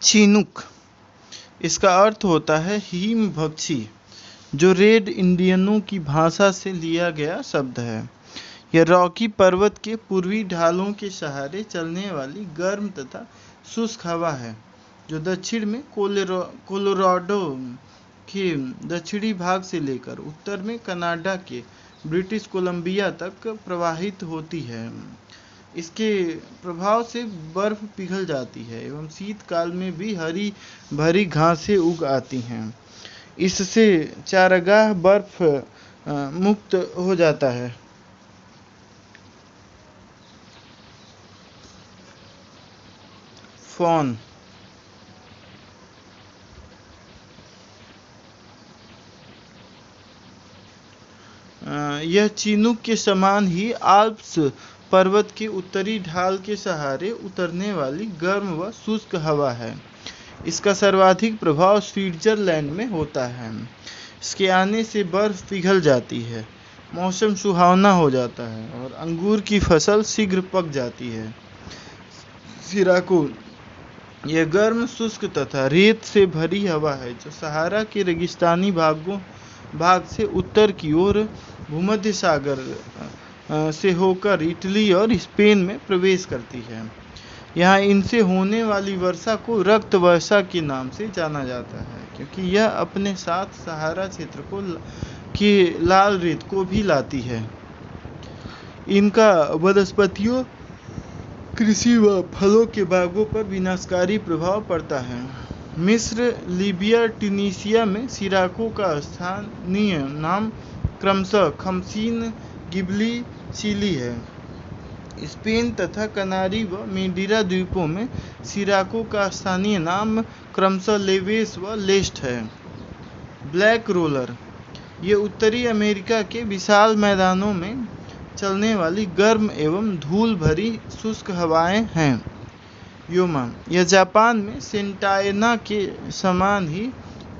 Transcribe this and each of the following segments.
Chinook, इसका अर्थ होता है हिमभक्षी, जो रेड इंडियनों की भाषा से लिया गया शब्द है। यह रॉकी पर्वत के पूर्वी ढालों के सहारे चलने वाली गर्म तथा शुष्क हवा है, जो दक्षिण में कोलोराडो के दक्षिणी भाग से लेकर उत्तर में कनाडा के ब्रिटिश कोलंबिया तक प्रवाहित होती है। इसके प्रभाव से बर्फ पिघल जाती है एवं शीतकाल में भी हरी भरी घासें उग आती हैं। इससे चारागाह बर्फ मुक्त हो जाता है। फॉन, यह चीनुक के समान ही आल्प्स पर्वत के उत्तरी ढाल के सहारे उतरने वाली गर्म व शुष्क हवा है। इसका सर्वाधिक प्रभाव स्विट्जरलैंड में होता है। इसके आने से बर्फ पिघल जाती है, मौसम सुहावना हो जाता है और अंगूर की फसल शीघ्र पक जाती है। सिराको, यह गर्म शुष्क तथा रेत से भरी हवा है, जो सहारा के रेगिस्तानी भाग से उत्तर की ओर भूमध्य सागर से होकर इटली और स्पेन में प्रवेश करती है। यहाँ इनसे होने वाली वर्षा को रक्त वर्षा के नाम से जाना जाता है, क्योंकि यह अपने साथ सहारा क्षेत्र की लाल रेत को भी लाती है। इनका वनस्पतियों, कृषि व फलों के बागों पर विनाशकारी प्रभाव पड़ता है। मिस्र, लीबिया, ट्यूनीशिया में सिराको का स्थानीय नाम क्रमशः खमसीन, गिबली, चिली है। स्पेन तथा कनारी व मेडीरा द्वीपों में सिराको का स्थानीय नाम क्रमशः लेवेस व लेस्ट है। ब्लैक रोलर, ये उत्तरी अमेरिका के विशाल मैदानों में चलने वाली गर्म एवं धूल भरी शुष्क हवाएं हैं। योमा, यह जापान में सेंटायना के समान ही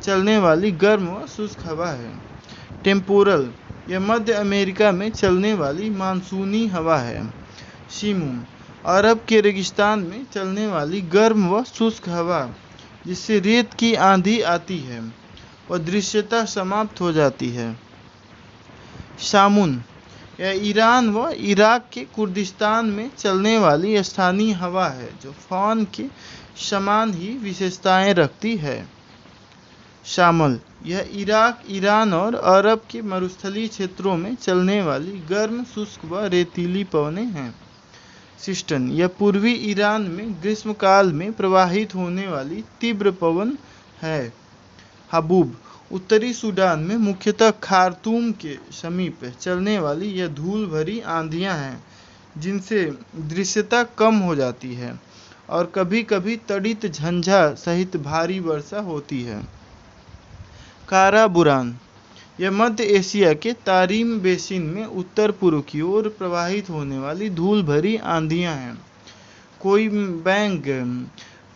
चलने वाली गर्म व शुष्क हवा है। टेम्पोरल, यह मध्य अमेरिका में चलने वाली मानसूनी हवा है। शिमू, अरब के रेगिस्तान में चलने वाली गर्म व शुष्क हवा, जिससे रेत की आंधी आती है और दृश्यता समाप्त हो जाती है। शामुन, यह ईरान व इराक के कुर्दिस्तान में चलने वाली स्थानीय हवा है, जो फॉन के समान ही विशेषताएं रखती है। शामल, यह इराक, ईरान और अरब के मरुस्थलीय क्षेत्रों में चलने वाली गर्म, शुष्क व रेतीली पवनें हैं। सिस्टन, यह पूर्वी ईरान में ग्रीष्मकाल में प्रवाहित होने वाली तीव्र पवन है। हबूब, उत्तरी सूडान में मुख्यतः खार्तूम के समीप चलने वाली यह धूल भरी आंधियां हैं, जिनसे दृश्यता कम हो जाती है और कभी कभी तड़ित झंझा सहित भारी वर्षा होती है। कारा बुरान, यह मध्य एशिया के तारिम बेसिन में उत्तर पूर्व की ओर प्रवाहित होने वाली धूल भरी आंधियां हैं। कोई बैंग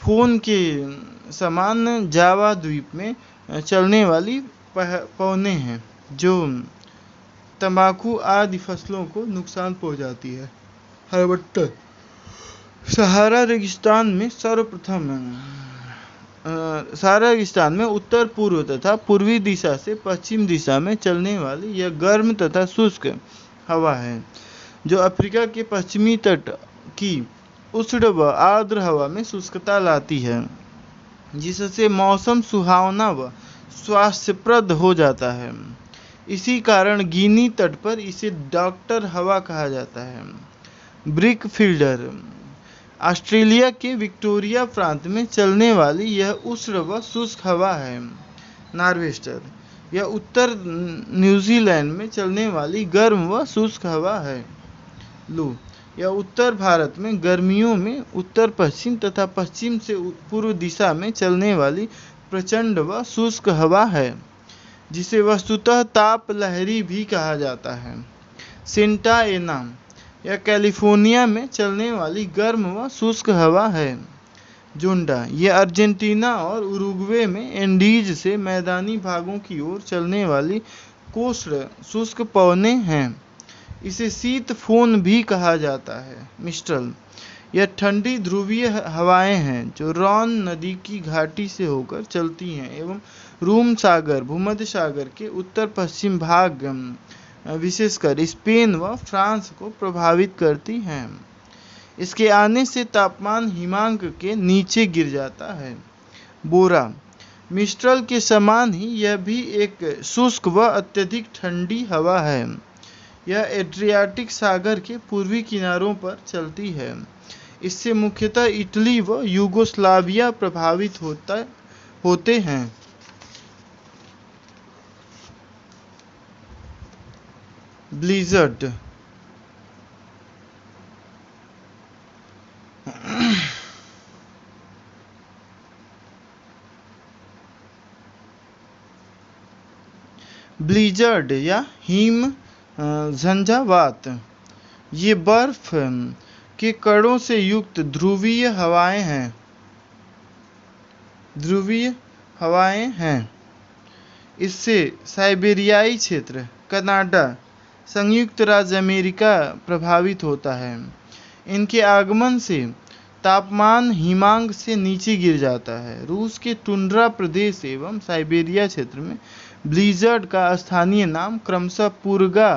फोन के समान जावा द्वीप में चलने वाली पवनें हैं, जो तंबाकू आदि फसलों को नुकसान पहुंचाती है। हर्बट्टर, सहारा रेगिस्तान में उत्तर पूर्व तथा पूर्वी दिशा से पश्चिम दिशा में चलने वाली यह गर्म तथा शुष्क हवा है, जो अफ्रीका के पश्चिमी तट की उष्ण व आर्द्र हवा में शुष्कता लाती है, जिससे मौसम सुहावना व स्वास्थ्यप्रद हो जाता है। इसी कारण गिनी तट पर इसे डॉक्टर हवा कहा जाता है। ब्रिक फील्डर, ऑस्ट्रेलिया के विक्टोरिया प्रांत में चलने वाली यह उष्ण व शुष्क हवा है। नार्वेस्टर, यह उत्तर न्यूजीलैंड में चलने वाली गर्म व शुष्क हवा है। लू, यह उत्तर भारत में गर्मियों में उत्तर पश्चिम तथा पश्चिम से पूर्व दिशा में चलने वाली प्रचंड व शुष्क हवा है, जिसे वस्तुतः ताप लहरी भी कहा जाता है। सेंटा एना, यह कैलिफोर्निया में चलने वाली गर्म व शुष्क हवा है। जोंडा, यह अर्जेंटीना और उरुग्वे में एंडीज से मैदानी भागों की ओर चलने वाली कोष्ण शुष्क पवनें हैं। इसे शीत फोन भी कहा जाता है। मिस्ट्रल, यह ठंडी ध्रुवीय हवाएं हैं जो रॉन नदी की घाटी से होकर चलती हैं एवं रूम सागर, भूमध्य सागर के उत्तर पश्चिम भाग, विशेषकर स्पेन व फ्रांस को प्रभावित करती हैं। इसके आने से तापमान हिमांक के नीचे गिर जाता है। बोरा, मिस्ट्रल के समान ही यह भी एक शुष्क व अत्यधिक ठंडी हवा है। यह एड्रियाटिक सागर के पूर्वी किनारों पर चलती है। इससे मुख्यतः इटली व यूगोस्लाविया प्रभावित होते हैं। ब्लिज़र्ड, ब्लिज़र्ड या हिम झंझावात, ये बर्फ के कणों से युक्त ध्रुवीय हवाएं हैं। इससे साइबेरियाई क्षेत्र, कनाडा, संयुक्त राज्य अमेरिका प्रभावित होता है। इनके आगमन से तापमान हिमांक से नीचे गिर जाता है। रूस के टुंड्रा प्रदेश एवं साइबेरिया क्षेत्र में ब्लिज़र्ड का स्थानीय नाम क्रमशः पुरगा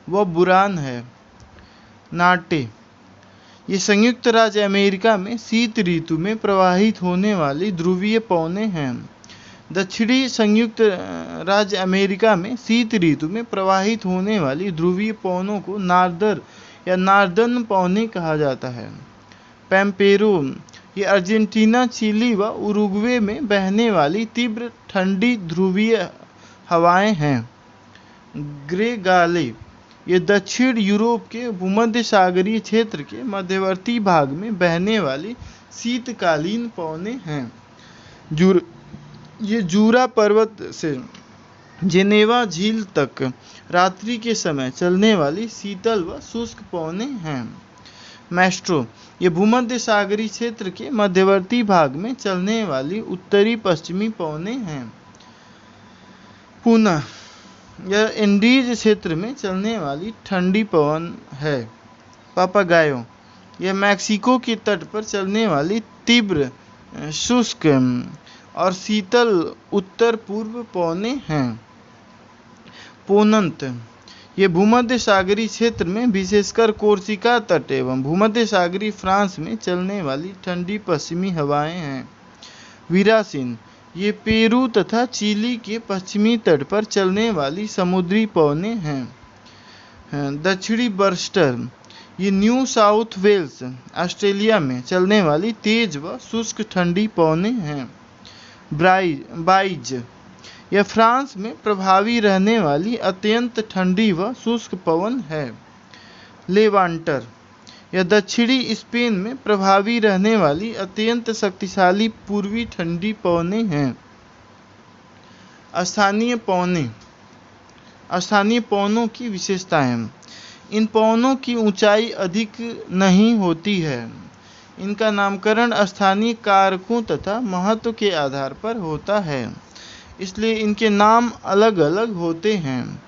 व बुरान है। नाटे, ये संयुक्त राज्य अमेरिका में शीत ऋतु में प्रवाहित होने वाली ध्रुवीय पवनें हैं। दक्षिणी संयुक्त राज्य अमेरिका में शीत ऋतु में प्रवाहित होने वाली ध्रुवीय पवनों को नार्दर या नार्दर्न पवनें कहा जाता है। पैम्पेरो, ये अर्जेंटीना, चिली व उरुग्वे में बहने वाली तीव्र ठंडी ध्रुवीय हवाएं हैं। ग्रेगाले, ये दक्षिण यूरोप के भूमध्य सागरीय क्षेत्र के मध्यवर्ती भाग में बहने वाली शीतकालीन पवनें हैं। ये जूरा पर्वत से जेनेवा झील तक रात्रि के समय चलने वाली शीतल व शुष्क पवनें हैं। मैस्ट्रो, ये भूमध्य सागरीय क्षेत्र के मध्यवर्ती भाग में चलने वाली उत्तरी पश्चिमी पवनें हैं। पुनः, यह एंडीज क्षेत्र में चलने वाली ठंडी पवन है। पापागायो, यह मैक्सिको के तट पर चलने वाली तीव्र, शुष्क और शीतल उत्तर पूर्व पवनें हैं। पोनंत, ये भूमध्य सागरीय क्षेत्र में विशेषकर कोर्सिका तट एवं भूमध्य सागरीय फ्रांस में चलने वाली ठंडी पश्चिमी हवाएं हैं। विरासिन, ये पेरू तथा चिली के पश्चिमी तट पर चलने वाली समुद्री पवनें हैं। दक्षिणी बर्स्टर, ये न्यू साउथ वेल्स, ऑस्ट्रेलिया में चलने वाली तेज व शुष्क ठंडी पवनें हैं। बाइज, यह फ्रांस में प्रभावी रहने वाली अत्यंत ठंडी व शुष्क पवन है। लेवांटर, यह दक्षिणी स्पेन में प्रभावी रहने वाली अत्यंत शक्तिशाली पूर्वी ठंडी पवनें हैं। स्थानीय पवनों की विशेषताएं। इन पवनों की ऊंचाई अधिक नहीं होती है। इनका नामकरण स्थानीय कारकों तथा महत्व के आधार पर होता है, इसलिए इनके नाम अलग अलग होते हैं।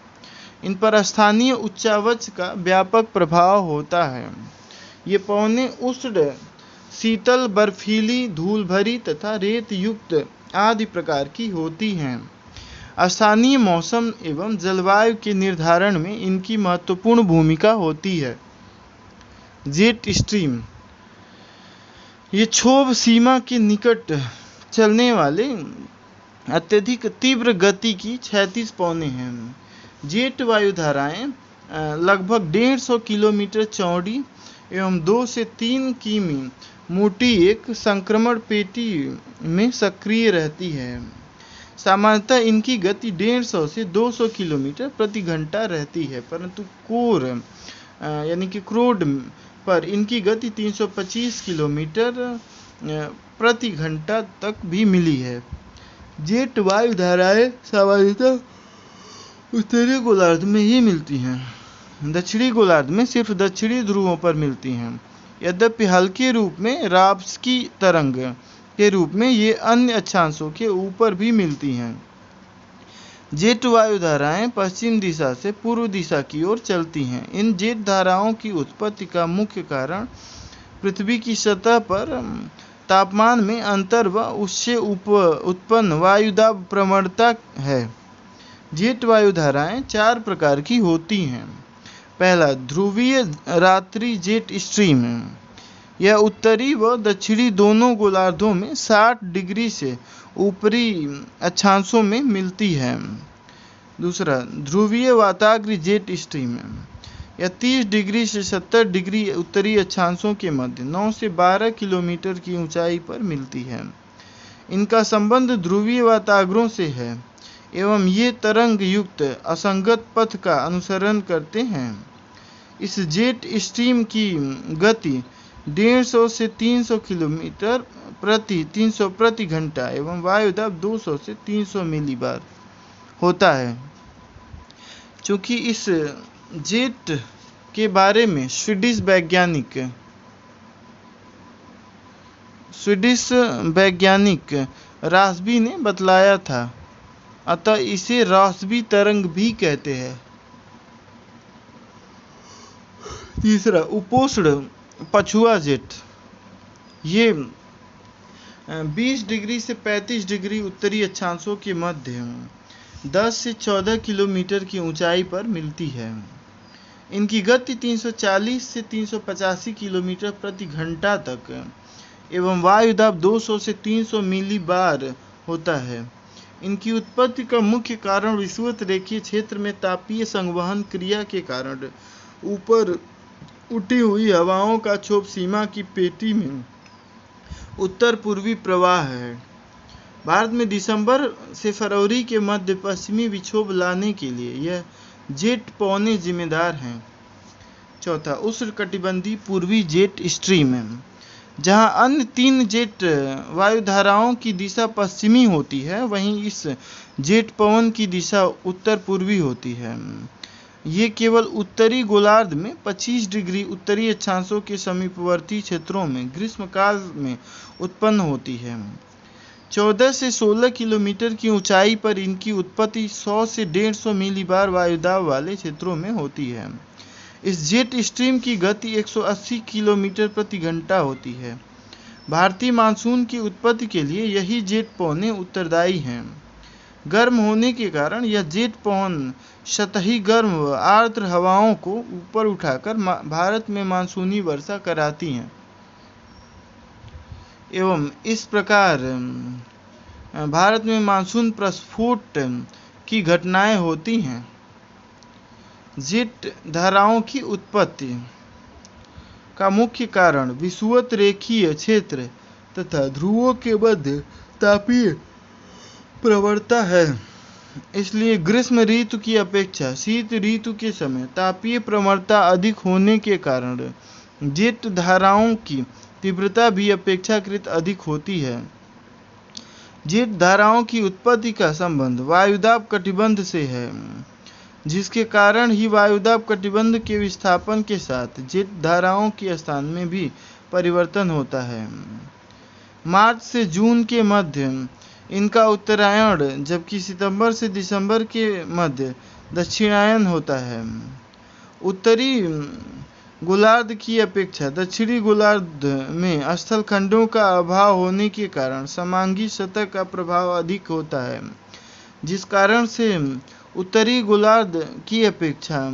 इन पर स्थानीय उच्चावच का व्यापक प्रभाव होता है। ये पवनें उष्ण, शीतल, बर्फीली, धूल भरी तथा रेत युक्त आदि प्रकार की होती हैं। स्थानीय मौसम एवं जलवायु के निर्धारण में इनकी महत्वपूर्ण भूमिका होती है। जेट स्ट्रीम, ये क्षोभ सीमा के निकट चलने वाले अत्यधिक तीव्र गति की क्षैतिज पवनें हैं। जेट वायुधाराएं लगभग 150 किलोमीटर चौड़ी एवं 2 से 3 किमी मोटी एक संक्रमण पेटी में सक्रिय रहती है। सामान्यतः इनकी गति 150 से 200 किलोमीटर प्रति घंटा रहती है, परंतु कोर यानी कि क्रोड पर इनकी गति 325 किलोमीटर प्रति घंटा तक भी मिली है। जेट वायुधाराएं सामान्यतः उत्तरी गोलार्ध में ही मिलती हैं। दक्षिणी गोलार्ध में सिर्फ दक्षिणी ध्रुवों पर मिलती हैं। यद्यपि हल्के रूप में राप्सकी तरंग के रूप में ये अन्य अक्षांशों के ऊपर भी मिलती हैं। जेट वायुधाराएं पश्चिम दिशा से पूर्व दिशा की ओर चलती हैं। इन जेट धाराओं की उत्पत्ति का मुख्य कारण पृथ्वी की सतह पर तापमान में अंतर व उससे उत्पन्न वायुदाब प्रवणता है। जेट वायुधाराएं 4 प्रकार की होती हैं। पहला, ध्रुवीय रात्रि जेट स्ट्रीम। यह उत्तरी व दक्षिणी दोनों गोलार्धों में 60 डिग्री से ऊपरी अक्षांशों में मिलती है। दूसरा, ध्रुवीय वाताग्र जेट स्ट्रीम। यह 30 डिग्री से 70 डिग्री उत्तरी अक्षांशों के मध्य 9 से 12 किलोमीटर की ऊंचाई पर मिलती है। इनका संबंध ध्रुवीय वाताग्रों से है एवं ये तरंग युक्त असंगत पथ का अनुसरण करते हैं। इस जेट स्ट्रीम की गति 150 से 300 किलोमीटर प्रति घंटा एवं वायुदाब 200 से 300 मिलीबार होता है। चूंकि इस जेट के बारे में स्वीडिश वैज्ञानिक रॉसबी ने बतलाया था, अतः इसे रॉसबी तरंग भी कहते हैं। तीसरा, उपोष्ण पछुआ जेट। ये 20 डिग्री से 35 डिग्री उत्तरी अक्षांशों के मध्य 10 से 14 किलोमीटर की ऊंचाई पर मिलती है। इनकी गति 340 से 385 किलोमीटर प्रति घंटा तक एवं वायुदाब 200 से 300 मिलीबार होता है। इनकी उत्पत्ति का मुख्य कारण विषुवत रेखीय क्षेत्र में तापीय संवहन क्रिया के कारण ऊपर उठी हुई हवाओं का क्षोभ सीमा की पेटी में उत्तर पूर्वी प्रवाह है। भारत में दिसंबर से फरवरी के मध्य पश्चिमी विक्षोभ लाने के लिए यह जेट पौने जिम्मेदार हैं। चौथा, उष्णकटिबंधीय पूर्वी जेट स्ट्रीम। जहां अन्य 3 जेट वायुधाराओं की दिशा पश्चिमी होती है, वहीं इस जेट पवन की दिशा उत्तर पूर्वी होती है। ये केवल उत्तरी गोलार्ध में 25 डिग्री उत्तरी अक्षांशों के समीपवर्ती क्षेत्रों में ग्रीष्मकाल में उत्पन्न होती है। 14 से 16 किलोमीटर की ऊंचाई पर इनकी उत्पत्ति 100 से 150 मिलीबार वायुदाब वाले क्षेत्रों में होती है। इस जेट स्ट्रीम की गति 180 किलोमीटर प्रति घंटा होती है। भारतीय मानसून की उत्पत्ति के लिए यही जेट पवनें उत्तरदायी हैं। गर्म होने के कारण यह जेट पवन सतही गर्म व आर्द्र हवाओं को ऊपर उठाकर भारत में मानसूनी वर्षा कराती हैं एवं इस प्रकार भारत में मानसून प्रस्फोट की घटनाएं होती हैं। जेट धाराओं की उत्पत्ति का मुख्य कारण विषुवत रेखीय क्षेत्र तथा ध्रुवों के मध्य तापीय प्रवणता है। इसलिए ग्रीष्म ऋतु की अपेक्षा शीत ऋतु के समय तापीय प्रवणता अधिक होने के कारण जेट धाराओं की तीव्रता भी अपेक्षाकृत अधिक होती है। जेट धाराओं की उत्पत्ति का संबंध वायुदाब कटिबंध से है, जिसके कारण ही वायुदाब कटिबंध के विस्थापन के साथ जेट धाराओं के स्थान में भी परिवर्तन होता है। मार्च से जून के मध्य इनका उत्तरायण, जबकि सितंबर से दिसंबर के मध्य दक्षिणायन होता है। उत्तरी गोलार्ध की अपेक्षा दक्षिणी गोलार्ध में स्थलखंडों का अभाव होने के कारण समांगी सतह का प्रभाव अधिक होता है, जिस कारण से उत्तरी गोलार्ध की अपेक्षा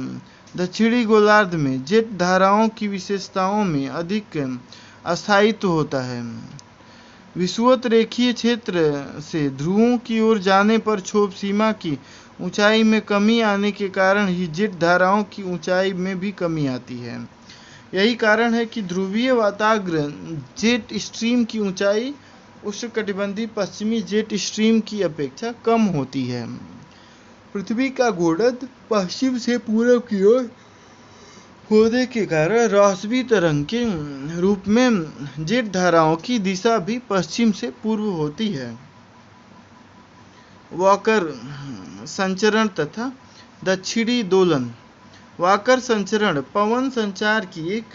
दक्षिणी गोलार्ध में जेट धाराओं की विशेषताओं में अधिक अस्थायित्व होता है। विषुवत रेखीय क्षेत्र से ध्रुवों की ओर जाने पर क्षोभ सीमा की ऊंचाई में कमी आने के कारण ही जेट धाराओं की ऊंचाई में भी कमी आती है। यही कारण है कि ध्रुवीय वाताग्र जेट स्ट्रीम की ऊंचाई उष्णकटिबंधीय पश्चिमी जेट स्ट्रीम की अपेक्षा कम होती है। पृथ्वी का घूर्णन पश्चिम से पूर्व की ओर होने के कारण रॉसबी तरंग के रूप में जेट धाराओं की दिशा भी पश्चिम से पूर्व होती है। वॉकर संचरण तथा दक्षिणी दोलन। वॉकर संचरण पवन संचार की एक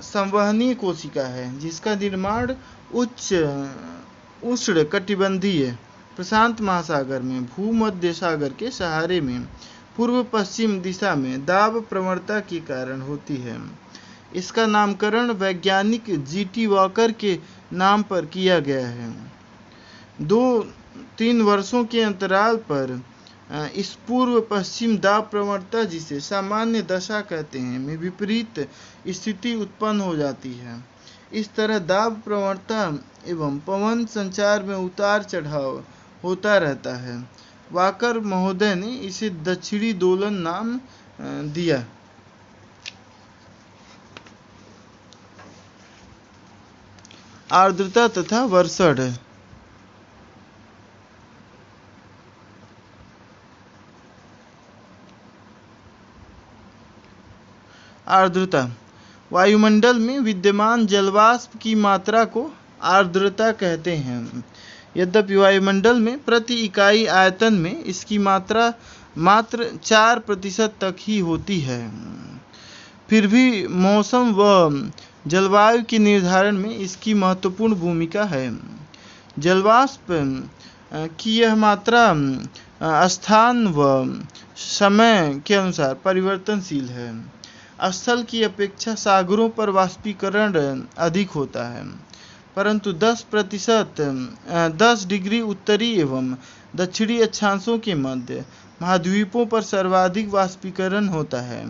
संवहनीय कोशिका है, जिसका निर्माण उच्च उष्णकटिबंधीय प्रशांत महासागर में भूमध्य सागर के सहारे में पूर्व पश्चिम दिशा में दाब प्रवणता के कारण होती है। इसका नामकरण वैज्ञानिक जीटी वॉकर के नाम पर किया गया है। 2-3 वर्षों के अंतराल पर इस पूर्व पश्चिम दाब प्रवणता, जिसे सामान्य दशा कहते हैं, में विपरीत स्थिति उत्पन्न हो जाती है। इस तरह दाब प्रवणता एवं पवन संचार में उतार चढ़ाव होता रहता है। वाकर महोदय ने इसे दक्षिणी दोलन नाम दिया। आर्द्रता तथा वर्षण। आर्द्रता वायुमंडल में विद्यमान जलवाष्प की मात्रा को आर्द्रता कहते हैं। यद्यपि वायुमंडल में प्रति इकाई आयतन में इसकी मात्रा मात्र 4% तक ही होती है, फिर भी मौसम व जलवायु के निर्धारण में इसकी महत्वपूर्ण भूमिका है। जलवाष्प की यह मात्रा स्थान व समय के अनुसार परिवर्तनशील है। स्थल की अपेक्षा सागरों पर वाष्पीकरण अधिक होता है, परंतु 10 डिग्री उत्तरी एवं दक्षिणी अक्षांशों के मध्य महाद्वीपों पर सर्वाधिक वाष्पीकरण होता है,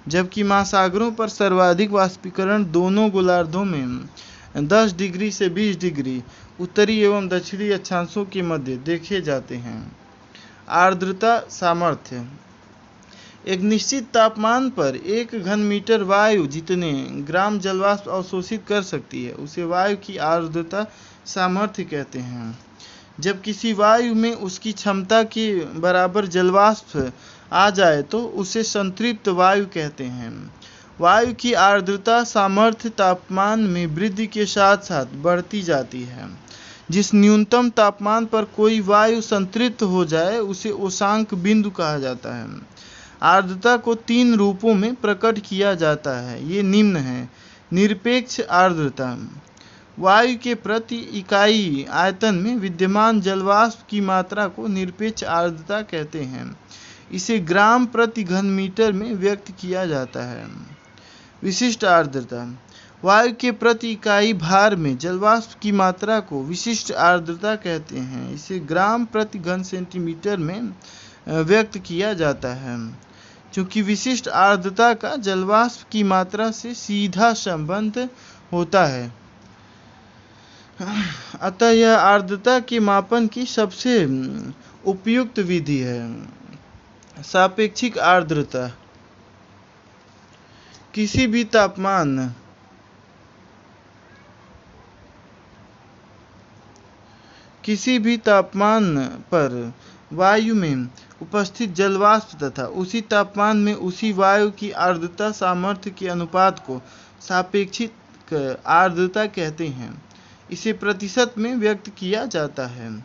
जबकि महासागरों पर सर्वाधिक वाष्पीकरण दोनों गोलार्धों में 10 डिग्री से 20 डिग्री उत्तरी एवं दक्षिणी अक्षांशों के मध्य देखे जाते हैं। आर्द्रता सामर्थ्य एक निश्चित तापमान पर 1 घन मीटर वायु जितने ग्राम जलवाष्प अवशोषित कर सकती है, उसे वायु की आर्द्रता सामर्थ्य कहते हैं। जब किसी वायु में उसकी क्षमता के बराबर जलवाष्प आ जाए तो उसे संतृप्त वायु कहते हैं। वायु की आर्द्रता सामर्थ्य तापमान में वृद्धि के साथ साथ बढ़ती जाती है। जिस न्यूनतम तापमान पर कोई वायु संतृप्त हो जाए उसे उष्णांक बिंदु कहा जाता है। आर्द्रता को 3 रूपों में प्रकट किया जाता है, ये निम्न है। निरपेक्ष आर्द्रता वायु के प्रति इकाई आयतन में विद्यमान जलवाष्प की मात्रा को निरपेक्ष आर्द्रता कहते हैं। इसे ग्राम प्रति घन मीटर में व्यक्त किया जाता है। विशिष्ट आर्द्रता वायु के प्रति इकाई भार में जलवाष्प की मात्रा को विशिष्ट आर्द्रता कहते हैं। इसे ग्राम प्रति घन सेंटीमीटर में व्यक्त किया जाता है। चूँकि विशिष्ट आर्द्रता का जलवाष्प की मात्रा से सीधा संबंध होता है, अतः यह आर्द्रता के मापन की सबसे उपयुक्त विधि है। सापेक्षिक आर्द्रता किसी भी तापमान पर वायु में उपस्थित जलवाष्प तथा उसी तापमान में उसी वायु की आर्द्रता सामर्थ्य के अनुपात को सापेक्षिक आर्द्रता कहते हैं। इसे प्रतिशत में व्यक्त किया जाता है।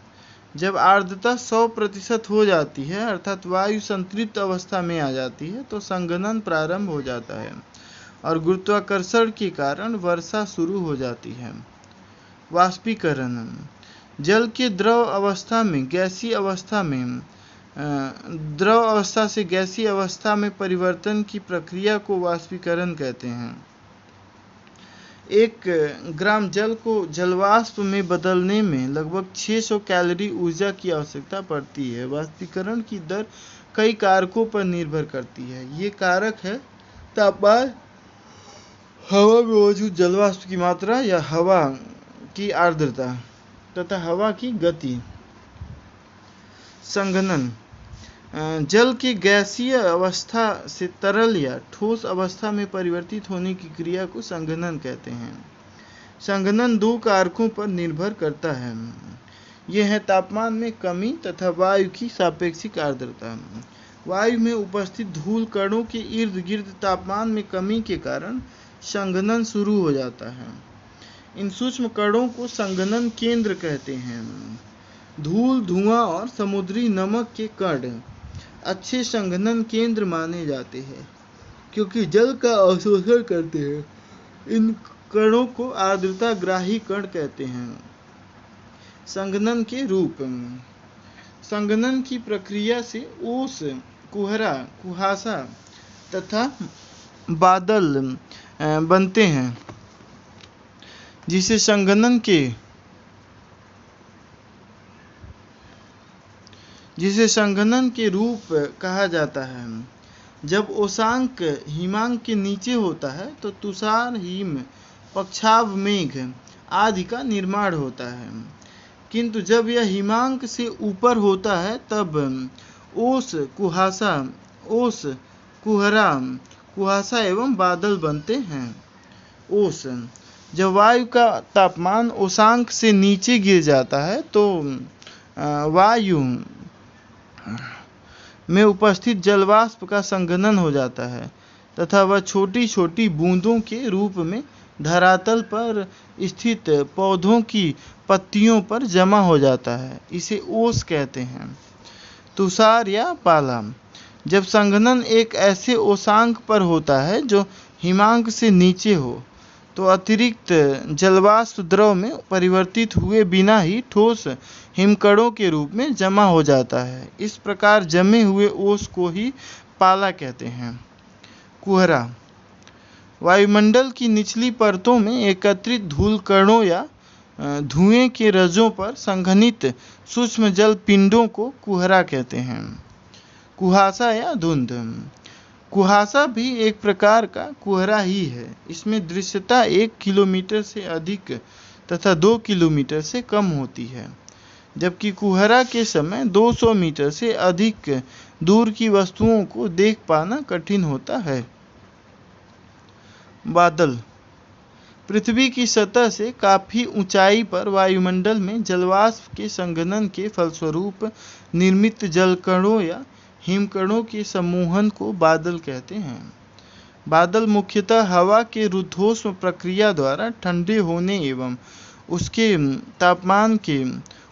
जब आर्द्रता 100% हो जाती है, अर्थात वायु संतृप्त अवस्था में आ जाती है, तो संघनन प्रारंभ हो जाता है और गुरुत्वाकर्षण के कारण वर्षा शुरू हो जाती है। वाष्पीकरण जल के द्रव अवस्था से गैसीय अवस्था में परिवर्तन की प्रक्रिया को वाष्पीकरण कहते हैं। 1 ग्राम जल को जलवाष्प में बदलने में लगभग 600 कैलोरी ऊर्जा की आवश्यकता पड़ती है। वाष्पीकरण की दर कई कारकों पर निर्भर करती है। ये कारक है तापमान, हवा में मौजूद जलवाष्प की मात्रा या हवा की आर्द्रता तथा हवा की गति। संघनन जल के गैसीय अवस्था से तरल या ठोस अवस्था में परिवर्तित होने की क्रिया को संघनन कहते हैं। संघनन 2 कारकों पर निर्भर करता है। ये हैं तापमान में कमी तथा वायु की सापेक्षिक आर्द्रता। वायु में उपस्थित धूल कणों के इर्द गिर्द तापमान में कमी के कारण संघनन शुरू हो जाता है। इन सूक्ष्म कणों को संघनन केंद्र कहते हैं। धूल, धुआं और समुद्री नमक के कण अच्छे संघनन केंद्र माने जाते हैं, क्योंकि जल का अवशोषण करते हैं। इन कणों को आर्द्रता ग्राही कण कहते हैं। संघनन के रूप संघनन की प्रक्रिया से ओस, कुहरा, कुहासा तथा बादल बनते हैं, जिसे संघनन के रूप कहा जाता है। जब ओसांक हिमांक के नीचे होता है तो तुषार, हिम, पक्षाव मेघ आदि का निर्माण होता है, किंतु जब यह हिमांक से ऊपर होता है तब ओस, कुहासा एवं बादल बनते हैं। ओस, जब वायु का तापमान ओसांक से नीचे गिर जाता है तो वायु में उपस्थित जलवाष्प का संघनन हो जाता है तथा वह छोटी छोटी बूंदों के रूप में धरातल पर स्थित पौधों की पत्तियों पर जमा हो जाता है। इसे ओस कहते हैं। तुषार या पाला, जब संघनन एक ऐसे ओसांक पर होता है जो हिमांक से नीचे हो तो अतिरिक्त जलवाष्प द्रव में परिवर्तित हुए बिना ही ठोस हिमकणों के रूप में जमा हो जाता है। इस प्रकार जमे हुए ओस को ही पाला कहते हैं। कुहरा, वायुमंडल की निचली परतों में एकत्रित धूल कणों या धुएं के रजों पर संघनित सूक्ष्म जल पिंडों को कुहरा कहते हैं। कुहासा या धुंध, कुहासा भी एक प्रकार का कुहरा ही है। इसमें दृश्यता 1 किलोमीटर से अधिक तथा 2 किलोमीटर से कम होती है, जबकि कुहरा के समय 200 मीटर से अधिक दूर की वस्तुओं को देख पाना कठिन होता है। बादल, पृथ्वी की सतह से काफी ऊंचाई पर वायुमंडल में जलवाष्प के संघनन के फलस्वरूप निर्मित जलकणों या हिमकणों के समूहन को बादल कहते हैं। बादल मुख्यतः हवा के रुद्धोष्म प्रक्रिया द्वारा ठंडे होने एवं उसके तापमान के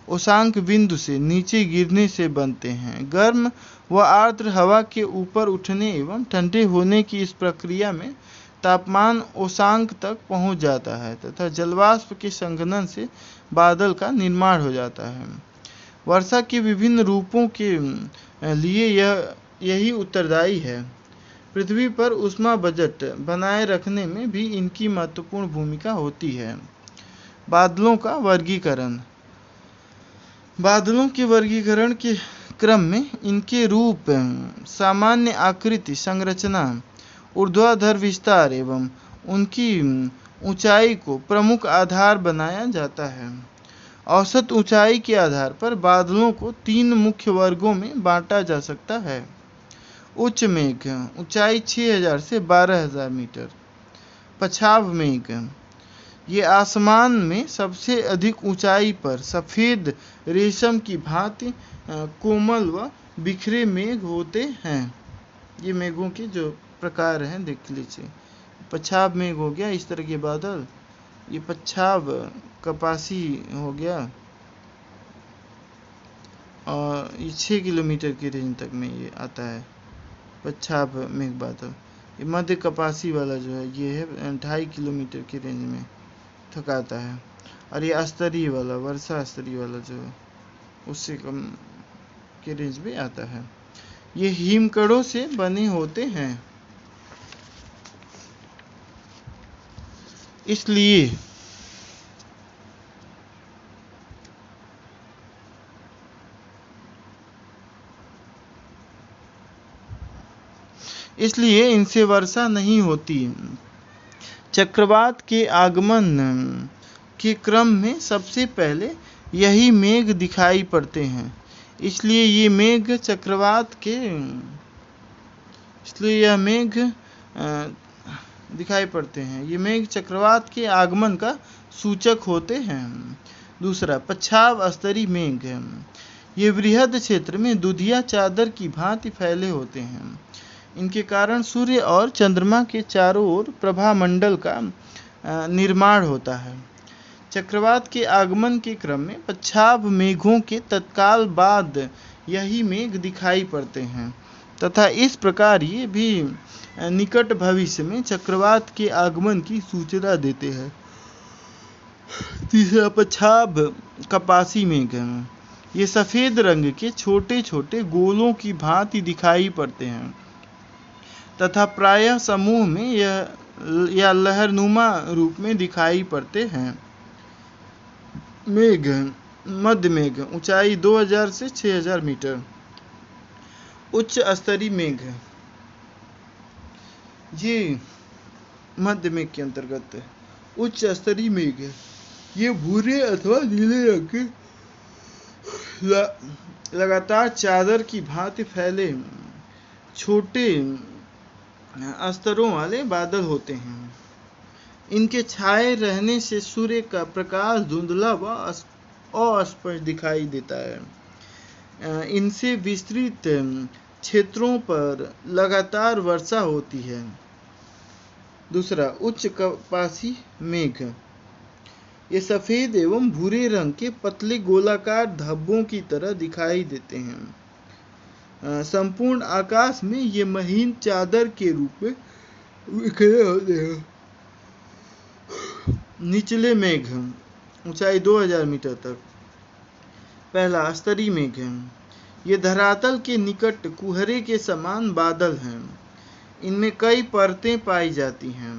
ओसांक बिंदु से नीचे गिरने से बनते हैं। गर्म व आर्द्र हवा के ऊपर उठने एवं ठंडे होने की इस प्रक्रिया में तापमान ओसांक तक पहुंच जाता है तथा जलवाष्प के संघनन से बादल का निर्माण हो जाता है। वर्षा के विभिन्न रूपों के लिए यही उत्तरदायी है। पृथ्वी पर ऊष्मा बजट बनाए रखने में भी इनकी महत्वपूर्ण भूमिका होती है। बादलों का वर्गीकरण, बादलों के वर्गीकरण के क्रम में इनके रूप, सामान्य आकृति, संरचना, ऊर्ध्वाधर विस्तार एवं उनकी ऊंचाई को प्रमुख आधार बनाया जाता है। औसत ऊंचाई के आधार पर बादलों को 3 मुख्य वर्गों में बांटा जा सकता है। उच्च मेघ, ऊंचाई 6000 से 12000 मीटर। पछाव मेघ, ये आसमान में सबसे अधिक ऊंचाई पर सफेद रेशम की भांति कोमल व बिखरे मेघ होते हैं। ये मेघों के जो प्रकार हैं देख लीजिए। पछाव मेघ हो गया इस तरह के बादल, ये पछाव कपासी हो गया और ये 6 किलोमीटर की रेंज तक में ये आता है पछाव मेघ बादल। ये मध्य कपासी वाला जो है ये है 2.5 किलोमीटर की रेंज में तक आता है, और ये स्तरीय वाला, वर्षा स्तरीय वाला जो है उससे कम के रेंज में आता है। ये हिमकणों से बने होते हैं, इसलिए इनसे वर्षा नहीं होती। चक्रवात के आगमन के क्रम में सबसे पहले यही मेघ दिखाई पड़ते हैं, इसलिए यह मेघ दिखाई पड़ते हैं। ये मेघ चक्रवात के आगमन का सूचक होते हैं। दूसरा, पछाव स्तरीय मेघ, ये बृहद क्षेत्र में दुधिया चादर की भांति फैले होते हैं। इनके कारण सूर्य और चंद्रमा के चारों ओर प्रभामंडल का निर्माण होता है। चक्रवात के आगमन के क्रम में पछाव मेघों के तत्काल बाद यही मेघ दिखाई पड़ते हैं तथा इस प्रकार ये भी निकट भविष्य में चक्रवात के आगमन की सूचना देते हैं। तीसरा, पछाव कपासी मेघ, ये सफेद रंग के छोटे छोटे गोलों की भांति दिखाई पड़ते हैं तथा प्रायः समूह में यह या लहरनुमा रूप में दिखाई पड़ते हैं। मेघ, मध्य मेघ, ऊंचाई 2000 से 6000 मीटर। उच्च स्तरीय मेघ, ये मध्य मेघ के अंतर्गत है। उच्च स्तरीय मेघ, ये भूरे अथवा नीले रंग के लगातार चादर की भांति फैले छोटे स्तरों वाले बादल होते हैं। इनके छाए रहने से सूर्य का प्रकाश धुंधला व अस्पष्ट दिखाई देता है। इनसे विस्तृत क्षेत्रों पर लगातार वर्षा होती है। दूसरा, उच्च कपासी मेघ, ये सफेद एवं भूरे रंग के पतले गोलाकार धब्बों की तरह दिखाई देते हैं। संपूर्ण आकाश में ये महीन चादर के रूप में बिखरे होते हैं। निचले मेघ, ऊंचाई 2000 मीटर तक। पहला, स्तरीय मेघ, ये धरातल के निकट कुहरे के समान बादल हैं। इनमें कई परतें पाई जाती हैं।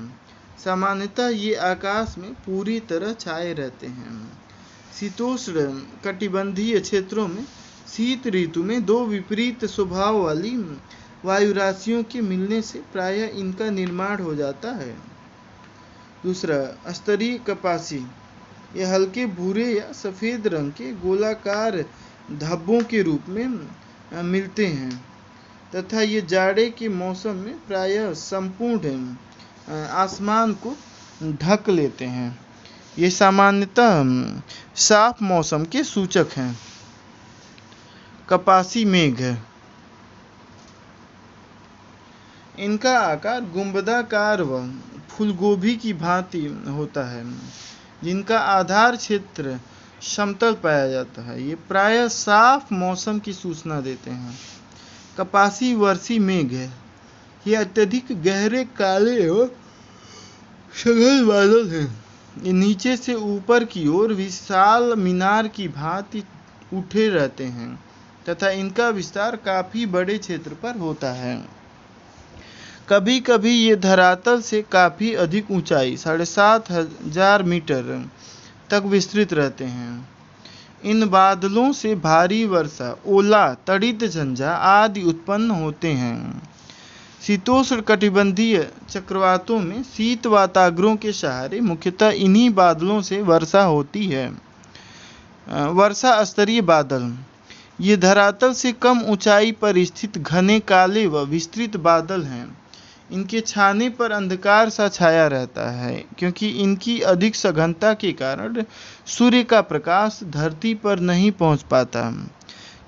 सामान्यतः ये आकाश में पूरी तरह छाए रहते हैं। शीतोष्ण कटिबंधीय क्षेत्रों में शीत ऋतु में दो विपरीत स्वभाव वाली वायु राशियों के मिलने से प्रायः इनका निर्माण हो जाता है। दूसरा, स्तरीय कपासी, ये हल्के भूरे या सफेद रंग के गोलाकार धब्बों के रूप में मिलते हैं तथा ये जाड़े के मौसम में प्रायः संपूर्ण आसमान को ढक लेते हैं। ये सामान्यतः साफ मौसम के सूचक हैं। कपासी मेघ, इनका आकार गुंबदाकार व फूलगोभी की भांति होता है, जिनका आधार क्षेत्र समतल पाया जाता है। ये प्रायः साफ मौसम की सूचना देते हैं। कपासी वर्षी मेघ है, ये अत्यधिक गहरे काले एवं सघन बादल हैं। ये नीचे से ऊपर की ओर विशाल मीनार की भांति उठे रहते हैं तथा इनका विस्तार काफी बड़े क्षेत्र पर होता है। कभी कभी ये धरातल से काफी अधिक ऊंचाई 7500 मीटर तक विस्तृत रहते हैं। इन बादलों से भारी वर्षा, ओला, तड़ित झंझा आदि उत्पन्न होते हैं। शीतोष्ण कटिबंधीय चक्रवातों में शीत वाताग्रों के सहारे मुख्यतः इन्हीं बादलों से वर्षा होती है। वर्षा स्तरीय बादल, ये धरातल से कम ऊंचाई पर स्थित घने काले व विस्तृत बादल हैं। इनके छाने पर अंधकार सा छाया रहता है क्योंकि इनकी अधिक सघनता के कारण सूर्य का प्रकाश धरती पर नहीं पहुंच पाता।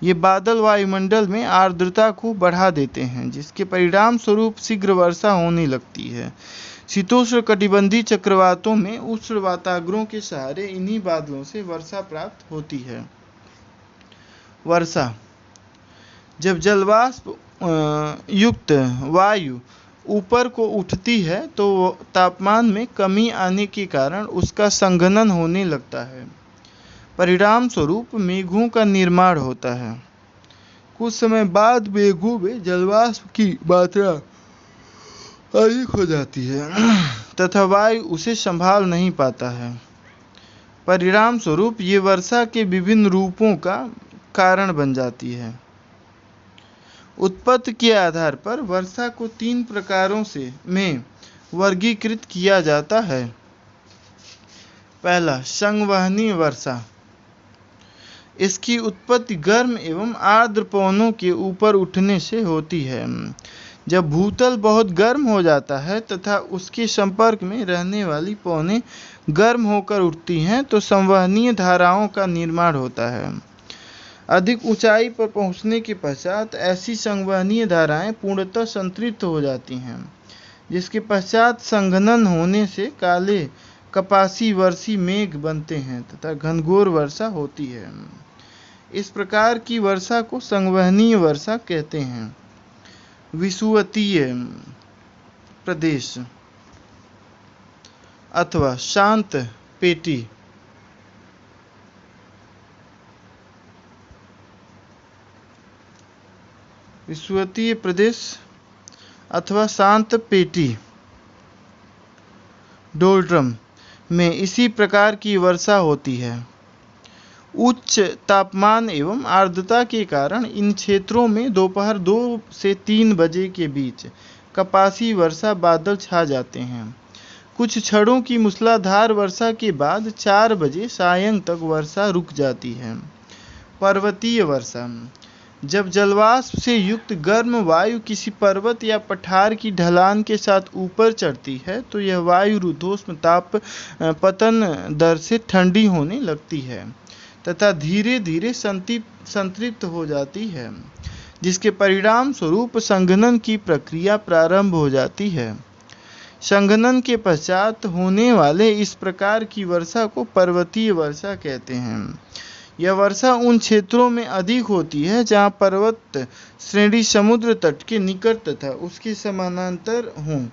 ये बादल वायुमंडल में आर्द्रता को बढ़ा देते हैं, जिसके परिणाम स्वरूप शीघ्र वर्षा होने लगती है। शीतोष्ण कटिबंधीय चक्रवातों में उष्ण वाताग्रों के सहारे इन्हीं बादलों से वर्षा प्राप्त होती है। वर्षा, जब जलवाष्प युक्त वायु ऊपर को उठती है तो तापमान में कमी आने के कारण उसका संघनन होने लगता है। परिणाम स्वरूप मेघों का निर्माण होता है। कुछ समय बाद मेघों में जलवाष्प की मात्रा अधिक हो जाती है तथा वायु उसे संभाल नहीं पाता है। परिणाम स्वरूप ये वर्षा के विभिन्न रूपों का कारण बन जाती है। उत्पत्ति के आधार पर वर्षा को 3 प्रकारों में वर्गीकृत किया जाता है। पहला, संवहनीय वर्षा, इसकी उत्पत्ति गर्म एवं आर्द्र पवनों के ऊपर उठने से होती है। जब भूतल बहुत गर्म हो जाता है तथा उसके संपर्क में रहने वाली पवनें गर्म होकर उठती हैं तो संवहनीय धाराओं का निर्माण होता है। अधिक ऊंचाई पर पहुंचने के पश्चात ऐसी संवहनीय धाराएं पूर्णतः संतृप्त हो जाती हैं, जिसके पश्चात संघनन होने से काले कपासी वर्षी मेघ बनते हैं तथा घनघोर वर्षा होती है। इस प्रकार की वर्षा को संवहनीय वर्षा कहते हैं। विषुवतीय प्रदेश अथवा शांत पेटी, विषुवतीय प्रदेश अथवा शांत पेटी डोल्ड्रम में इसी प्रकार की वर्षा होती है। उच्च तापमान एवं आर्द्रता के कारण इन क्षेत्रों में दोपहर 2 से 3 बजे के बीच कपासी वर्षा बादल छा जाते हैं। कुछ क्षणों की मूसलाधार वर्षा के बाद 4 बजे सायं तक वर्षा रुक जाती है। पर्वतीय वर्षा, जब जलवाष्प से युक्त गर्म वायु किसी पर्वत या पठार की ढलान के साथ ऊपर चढ़ती है तो यह वायु रुद्धोष्म ताप पतन दर से ठंडी होने लगती है तथा धीरे धीरे संतृप्त हो जाती है, जिसके परिणाम स्वरूप संघनन की प्रक्रिया प्रारंभ हो जाती है। संघनन के पश्चात होने वाले इस प्रकार की वर्षा को पर्वतीय वर्षा कहते हैं। यह वर्षा उन क्षेत्रों में अधिक होती है जहाँ पर्वत श्रेणी समुद्र तट के निकट तथा उसके समानांतर हों।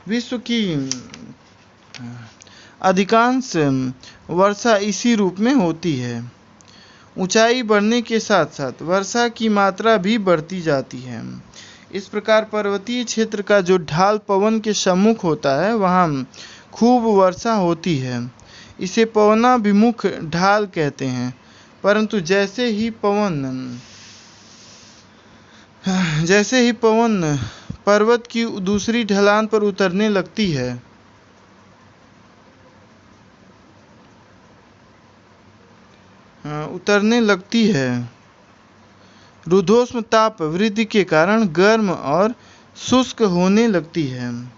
विश्व की अधिकांश वर्षा इसी रूप में होती है। ऊंचाई बढ़ने के साथ साथ वर्षा की मात्रा भी बढ़ती जाती है। इस प्रकार पर्वतीय क्षेत्र का जो ढाल पवन के सम्मुख होता है वहाँ खूब वर्षा होती है। इसे पवनाभिमुख ढाल कहते हैं। परंतु जैसे ही पवन पर्वत की दूसरी ढलान पर उतरने लगती है, रुद्धोष्म ताप वृद्धि के कारण गर्म और शुष्क होने लगती है।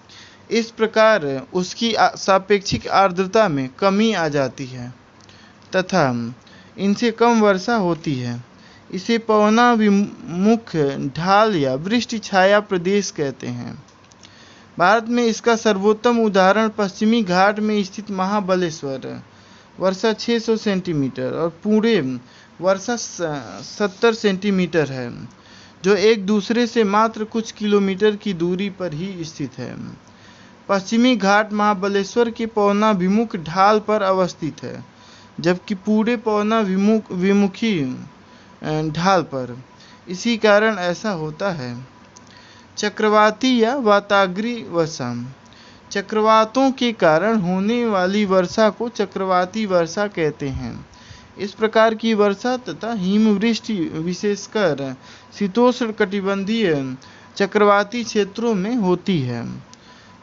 इस प्रकार उसकी सापेक्षिक आर्द्रता में कमी आ जाती है तथा इनसे कम वर्षा होती है। इसे पवनाभिमुख ढाल या वृष्टि छाया प्रदेश कहते हैं। भारत में इसका सर्वोत्तम उदाहरण पश्चिमी घाट में स्थित महाबलेश्वर वर्षा 600 सेंटीमीटर और पुणे वर्षा 70 सेंटीमीटर है, जो एक दूसरे से मात्र कुछ किलोमीटर की दूरी पर ही स्थित है। पश्चिमी घाट महाबलेश्वर के पवनाभिमुख ढाल पर अवस्थित है, जबकि पुणे पवनाभिमुखी ढाल पर। इसी कारण ऐसा होता है। चक्रवाती या वाताग्री वर्षा, चक्रवातों के कारण होने वाली वर्षा को चक्रवाती वर्षा कहते हैं। इस प्रकार की वर्षा तथा हिमवृष्टि विशेषकर शीतोष्णकटिबंधीय चक्रवाती क्षेत्रों में होती है।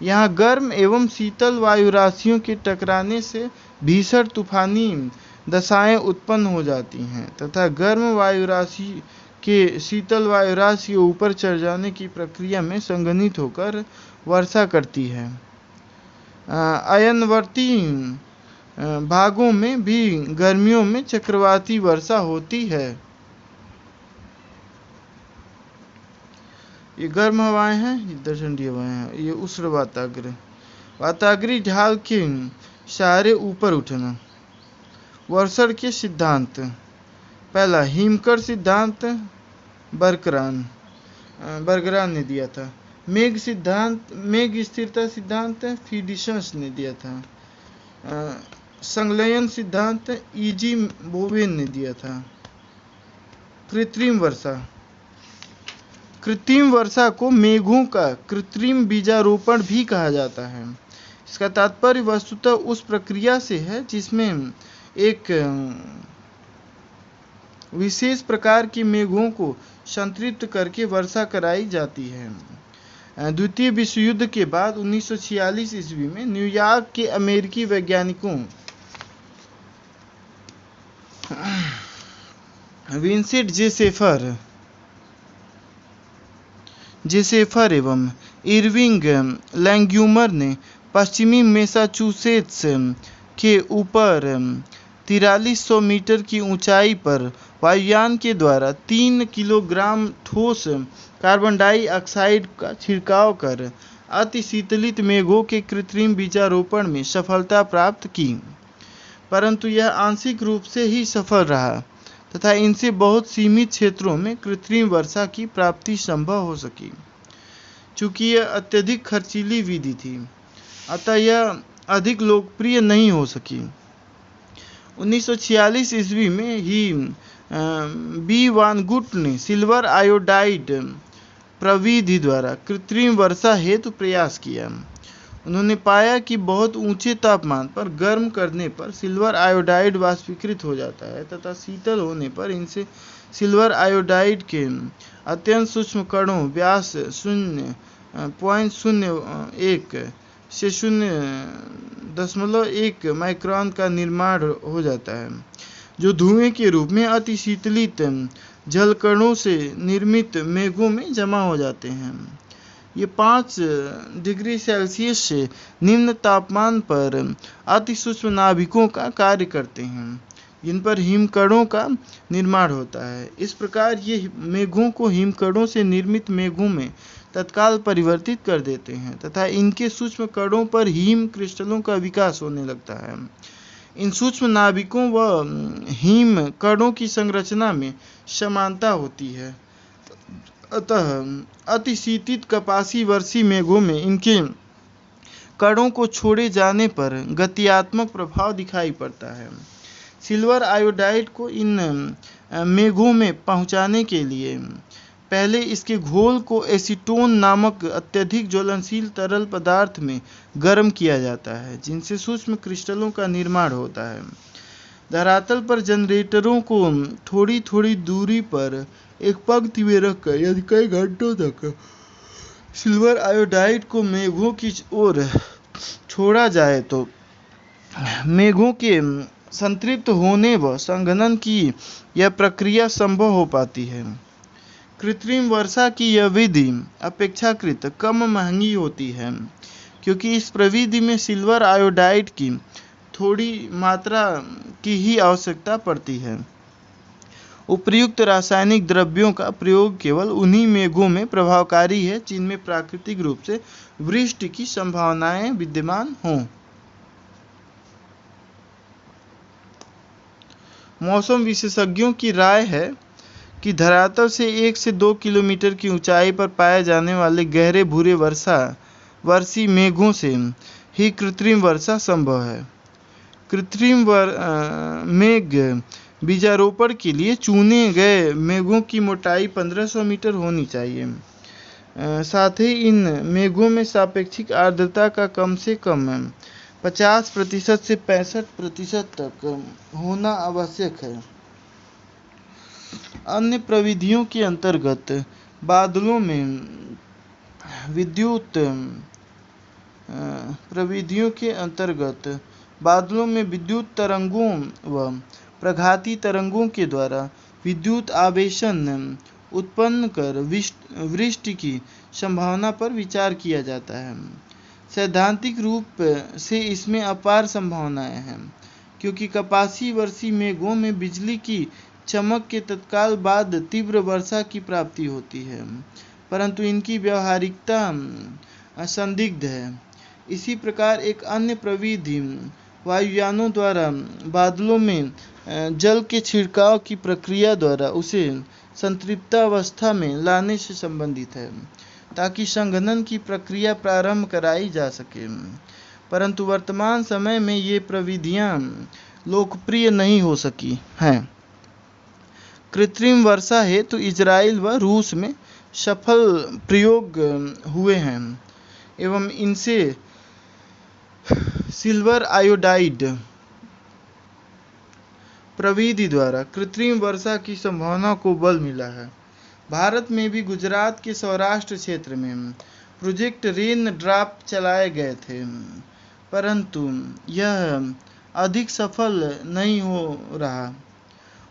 यहाँ गर्म एवं शीतल वायु राशियों के टकराने से भीषण तूफानी दशाएं उत्पन्न हो जाती हैं तथा गर्म वायु राशि के शीतल वायु राशि ऊपर चढ़ जाने की प्रक्रिया में संघनित होकर वर्षा करती है। अयनवर्ती भागों में भी गर्मियों में चक्रवाती वर्षा होती है। ये गर्म हवाएं हैं, इधर ठंडी हवाएं हैं। ये उष्ण वाताग्री ढाल के सहारे ऊपर उठना। वर्षण के सिद्धांत, पहला हिमकर सिद्धांत बर्गरान ने दिया था। मेघ स्थिरता सिद्धांत फीडिशस ने दिया था। संलयन सिद्धांत ईजी बोवेन ने दिया था। कृत्रिम वर्षा को मेघों का कृत्रिम बीजारोपण भी कहा जाता है। इसका तात्पर्य वस्तुतः उस प्रक्रिया से है जिसमें एक विशेष प्रकार के मेघों को संतृप्त करके वर्षा कराई जाती है। द्वितीय विश्व युद्ध के बाद 1946 ईस्वी में न्यूयॉर्क के अमेरिकी वैज्ञानिकों विंसेंट जे शेफर एवं इरविंग लैंग्यूमर ने पश्चिमी मैसाचुसेट्स के ऊपर 4300 मीटर की ऊंचाई पर वायुयान के द्वारा 3 किलोग्राम ठोस कार्बन डाइऑक्साइड का छिड़काव कर अति शीतलित मेघों के कृत्रिम बीजारोपण में सफलता प्राप्त की, परंतु यह आंशिक रूप से ही सफल रहा तथा इनसे बहुत सीमित क्षेत्रों में कृत्रिम वर्षा की प्राप्ति संभव हो सकी। चूँकि यह अत्यधिक खर्चीली विधि थी, अतः यह अधिक लोकप्रिय नहीं हो सकी। 1946 ईस्वी में ही बी वान गुट ने सिल्वर आयोडाइड प्रविधि द्वारा कृत्रिम वर्षा हेतु प्रयास किया। उन्होंने पाया कि बहुत ऊंचे तापमान पर गर्म करने पर सिल्वर आयोडाइड वाष्पीकृत हो जाता है तथा शीतल होने पर इनसे सिल्वर आयोडाइड के अत्यंत सूक्ष्म कणों व्यास 0.01 से 0.1 माइक्रोन का निर्माण हो जाता है, जो धुएं के रूप में अति शीतलित जलकणों से निर्मित मेघों में जमा हो जाते हैं। ये 5 डिग्री सेल्सियस से निम्न तापमान पर अति सूक्ष्म नाभिकों का कार्य करते हैं, जिन पर हिमकणों का निर्माण होता है। इस प्रकार ये मेघों को हिमकणों से निर्मित मेघों में तत्काल परिवर्तित कर देते हैं तथा इनके सूक्ष्म कणों पर हिम क्रिस्टलों का विकास होने लगता है। इन सूक्ष्म नाभिकों व हिम कणों की संरचना में समानता होती है, अतः अतिशीतित कपासी वर्षी मेघों में इनके कणों को छोड़े जाने पर गत्यात्मक प्रभाव दिखाई पड़ता है। सिल्वर आयोडाइड को इन मेघों में पहुंचाने के लिए पहले इसके घोल को एसीटोन नामक अत्यधिक ज्वलनशील तरल पदार्थ में गर्म किया जाता है, जिनसे सूक्ष्म क्रिस्टलों का निर्माण होता है। धरातल पर जनरेटरों को थोड़ी थोड़ी दूरी पर एक पंक्ति में रखकर यदि कई घंटों तक सिल्वर आयोडाइड को मेघों की ओर छोड़ा जाए तो मेघों के संतृप्त होने व संघनन की यह प्रक्रिया संभव हो पाती है। कृत्रिम वर्षा की यह विधि अपेक्षाकृत कम महंगी होती है, क्योंकि इस प्रविधि में सिल्वर आयोडाइड की थोड़ी मात्रा की ही आवश्यकता पड़ती है। उपर्युक्त रासायनिक द्रव्यों का प्रयोग केवल उन्हीं मेघों में प्रभावकारी है जिनमें प्राकृतिक रूप से वृष्टि की संभावनाएं विद्यमान हों। मौसम विशेषज्ञों की राय है कि धरातल से 1 से 2 किलोमीटर की ऊंचाई पर पाए जाने वाले गहरे भूरे वर्षी मेघों से ही कृत्रिम वर्षा संभव है। कृत्रिम मेघ बीजारोपण के लिए चुने गए मेघों की मोटाई 1500 मीटर होनी चाहिए। साथ ही इन मेघों में सापेक्षिक आर्द्रता का कम से कम 50% से 65% तक होना आवश्यक है। अन्य प्रविधियों के अंतर्गत बादलों में विद्युत तरंगों व प्रघाती तरंगों के द्वारा विद्युत आवेशन उत्पन्न कर वृष्टि की संभावना पर विचार किया जाता है। सैद्धांतिक रूप से इसमें अपार संभावनाएं हैं, क्योंकि कपासी वर्षी मेघों में बिजली की चमक के तत्काल बाद तीव्र वर्षा की प्राप्ति होती है, परंतु इनकी व्यावहारिकता संदिग्ध है। इसी प्रकार एक अन्य प्रविधि वायुयानों द्वारा बादलों में जल के छिड़काव की प्रक्रिया द्वारा उसे संतृप्तावस्था में लाने से संबंधित है, ताकि संघनन की प्रक्रिया प्रारंभ कराई जा सके। परंतु वर्तमान समय में ये प्रविधियां लोकप्रिय नहीं हो सकी हैं। कृत्रिम वर्षा हेतु इजराइल व रूस में सफल प्रयोग हुए हैं एवं इनसे सिल्वर आयोडाइड प्रविधि द्वारा कृत्रिम वर्षा की संभावना को बल मिला है। भारत में भी गुजरात के सौराष्ट्र क्षेत्र में प्रोजेक्ट रेन ड्रॉप चलाए गए थे, परंतु यह अधिक सफल नहीं हो रहा।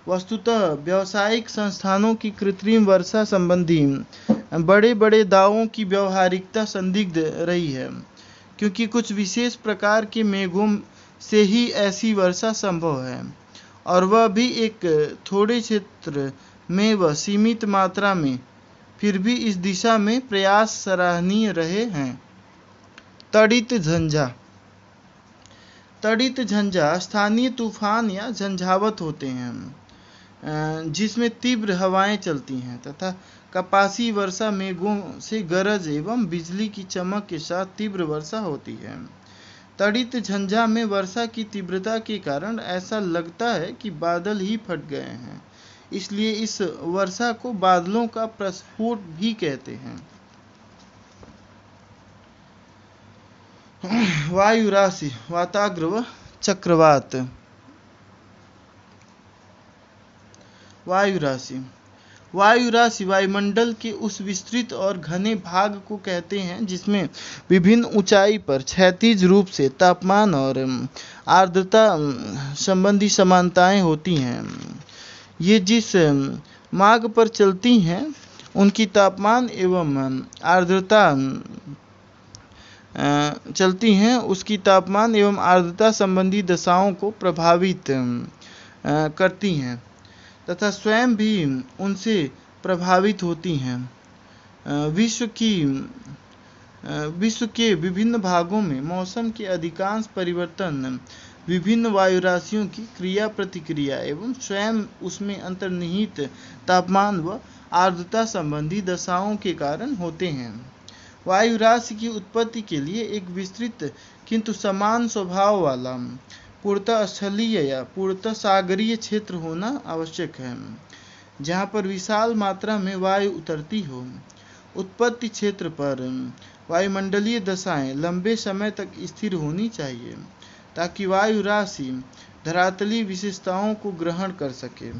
वस्तुतः व्यावसायिक संस्थानों की कृत्रिम वर्षा संबंधी बड़े बड़े दावों की व्यावहारिकता संदिग्ध रही है, क्योंकि कुछ विशेष प्रकार के मेघों से ही ऐसी वर्षा संभव है, और वह भी एक थोड़े क्षेत्र में व सीमित मात्रा में। फिर भी इस दिशा में प्रयास सराहनीय रहे हैं। तड़ित झंझा स्थानीय तूफान या झंझावत होते हैं, जिसमें तीव्र हवाएं चलती हैं तथा कपासी वर्षा मेघों से गरज एवं बिजली की चमक के साथ तीव्र वर्षा होती है। तड़ित झंझा में वर्षा की तीव्रता के कारण ऐसा लगता है कि बादल ही फट गए हैं, इसलिए इस वर्षा को बादलों का प्रस्फोट भी कहते हैं। वायु राशि, वाताग्र व चक्रवात। वायु राशि, वायु राशि वायुमंडल के उस विस्तृत और घने भाग को कहते हैं जिसमें विभिन्न ऊंचाई पर क्षैतिज रूप से तापमान और आर्द्रता संबंधी समानताएं होती हैं। ये जिस मार्ग पर चलती हैं उनकी तापमान एवं आर्द्रता उसकी तापमान एवं आर्द्रता संबंधी दशाओं को प्रभावित करती हैं तथा स्वयं भी उनसे प्रभावित होती हैं। विश्व के विभिन्न भागों में मौसम के अधिकांश परिवर्तन विभिन्न वायु राशियों की क्रिया प्रतिक्रिया एवं स्वयं उसमें अंतर्निहित तापमान व आर्द्रता संबंधी दशाओं के कारण होते हैं। वायु राशि की उत्पत्ति के लिए एक विस्तृत किंतु समान स्वभाव वाला पूर्णतः स्थलीय या पूर्णतः सागरीय क्षेत्र होना आवश्यक है, जहाँ पर विशाल मात्रा में वायु उतरती हो। उत्पत्ति क्षेत्र पर वायुमंडलीय दशाएं लंबे समय तक स्थिर होनी चाहिए ताकि वायु राशि धरातलीय विशेषताओं को ग्रहण कर सके।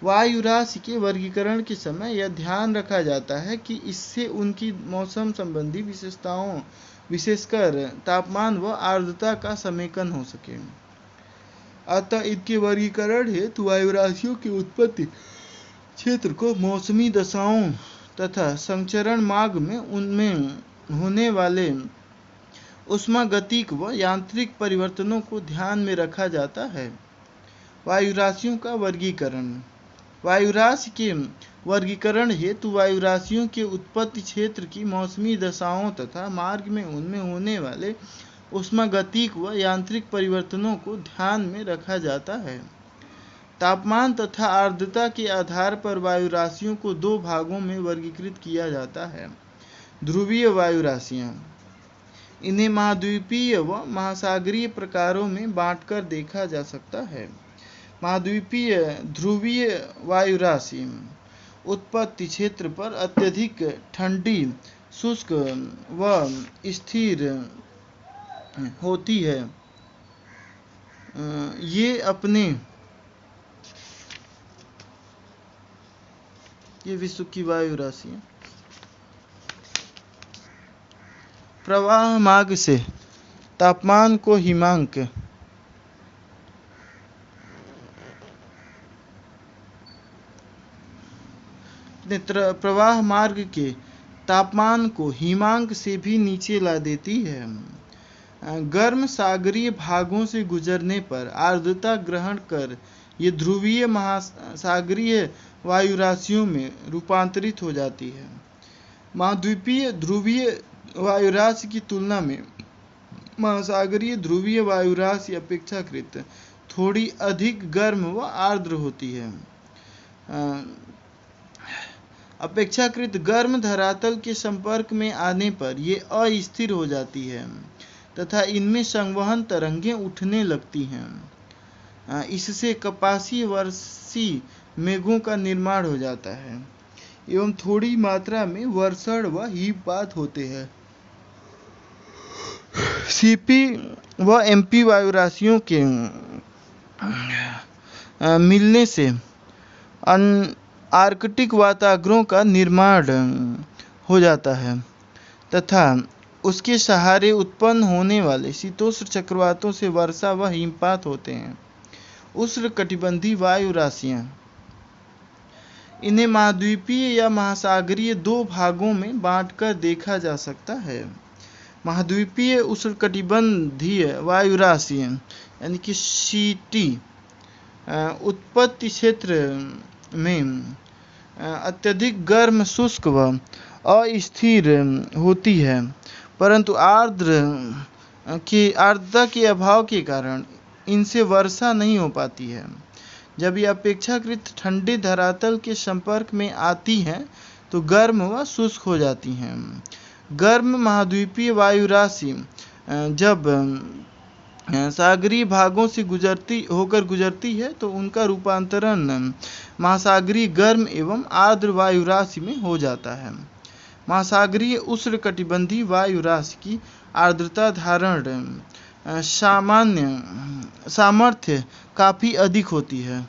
वायु राशि के वर्गीकरण के समय यह ध्यान रखा जाता है कि इससे उनकी मौसम संबंधी विशेषताओं विशेषकर तापमान व आर्द्रता का समेकन हो सके। अतः इनके वर्गीकरण हेतु वायु राशियों की उत्पत्ति क्षेत्र को मौसमी दशाओं तथा संचरण मार्ग में उनमें होने वाले उष्मागतिक व यांत्रिक परिवर्तनों को ध्यान में रखा जाता है। वायु राशियों का वर्गीकरण। वायु राशि के वर्गीकरण हेतु वायु राशियों के उत्पत्ति क्षेत्र की मौसमी दशाओं तथा मार्ग में उनमें होने वाले उष्मागतिक व यांत्रिक परिवर्तनों को ध्यान में रखा जाता है। तापमान तथा आर्द्रता के आधार पर वायु राशियों को दो भागों में वर्गीकृत किया जाता है। ध्रुवीय वायु राशियाँ। इन्हें महाद्वीपीय व महासागरीय प्रकारों में बांटकर देखा जा सकता है। महाद्वीपीय ध्रुवीय वायु राशि उत्पत्ति क्षेत्र पर अत्यधिक ठंडी, शुष्क व स्थिर होती है। ये विश्व की वायु राशि है। प्रवाह मार्ग से तापमान को हिमांक। प्रवाह मार्ग के तापमान को हिमांक से भी नीचे ला देती है। गर्म सागरीय भागों से गुजरने पर आर्द्रता ग्रहण कर ये ध्रुवीय महासागरीय वायु राशियों में रूपांतरित हो जाती है। महाद्वीपीय ध्रुवीय वायु राशि की तुलना में महासागरीय ध्रुवीय वायु राशि अपेक्षाकृत थोड़ी अधिक गर्म व आर्द्र होती है। अपेक्षाकृत गर्म धरातल के संपर्क में आने पर ये अस्थिर हो जाती है तथा इनमें संवहन तरंगें उठने लगती हैं। इससे कपासी वर्षी मेघों का निर्माण हो जाता है एवं थोड़ी मात्रा में वर्षण व हिमपात होते हैं। सीपी व एमपी वायु राशियों के मिलने से आर्कटिक वाताग्रों का निर्माण हो जाता है तथा उसके सहारे उत्पन्न होने वाले शीतोष्ण चक्रवातों से वर्षा व हिमपात होते हैं। उष्णकटिबंधीय वायु राशियाँ। इन्हें महाद्वीपीय या महासागरीय दो भागों में बांटकर देखा जा सकता है। महाद्वीपीय उष्णकटिबंधीय वायु राशियाँ यानी कि सीटी उत्पत्ति क्षेत्र में अत्यधिक गर्म, शुष्क व अस्थिर होती है, परंतु आर्द्रता के अभाव के कारण इनसे वर्षा नहीं हो पाती है। जब ये अपेक्षाकृत ठंडे धरातल के संपर्क में आती हैं तो गर्म व शुष्क हो जाती हैं। गर्म महाद्वीपीय वायु राशि जब सागरीय भागों से गुजरती है तो उनका रूपांतरण महासागरीय गर्म एवं आर्द्र वायु राशि में हो जाता है। महासागरीय उष्णकटिबंधीय वायु राशि की आर्द्रता धारण सामर्थ्य काफी अधिक होती है।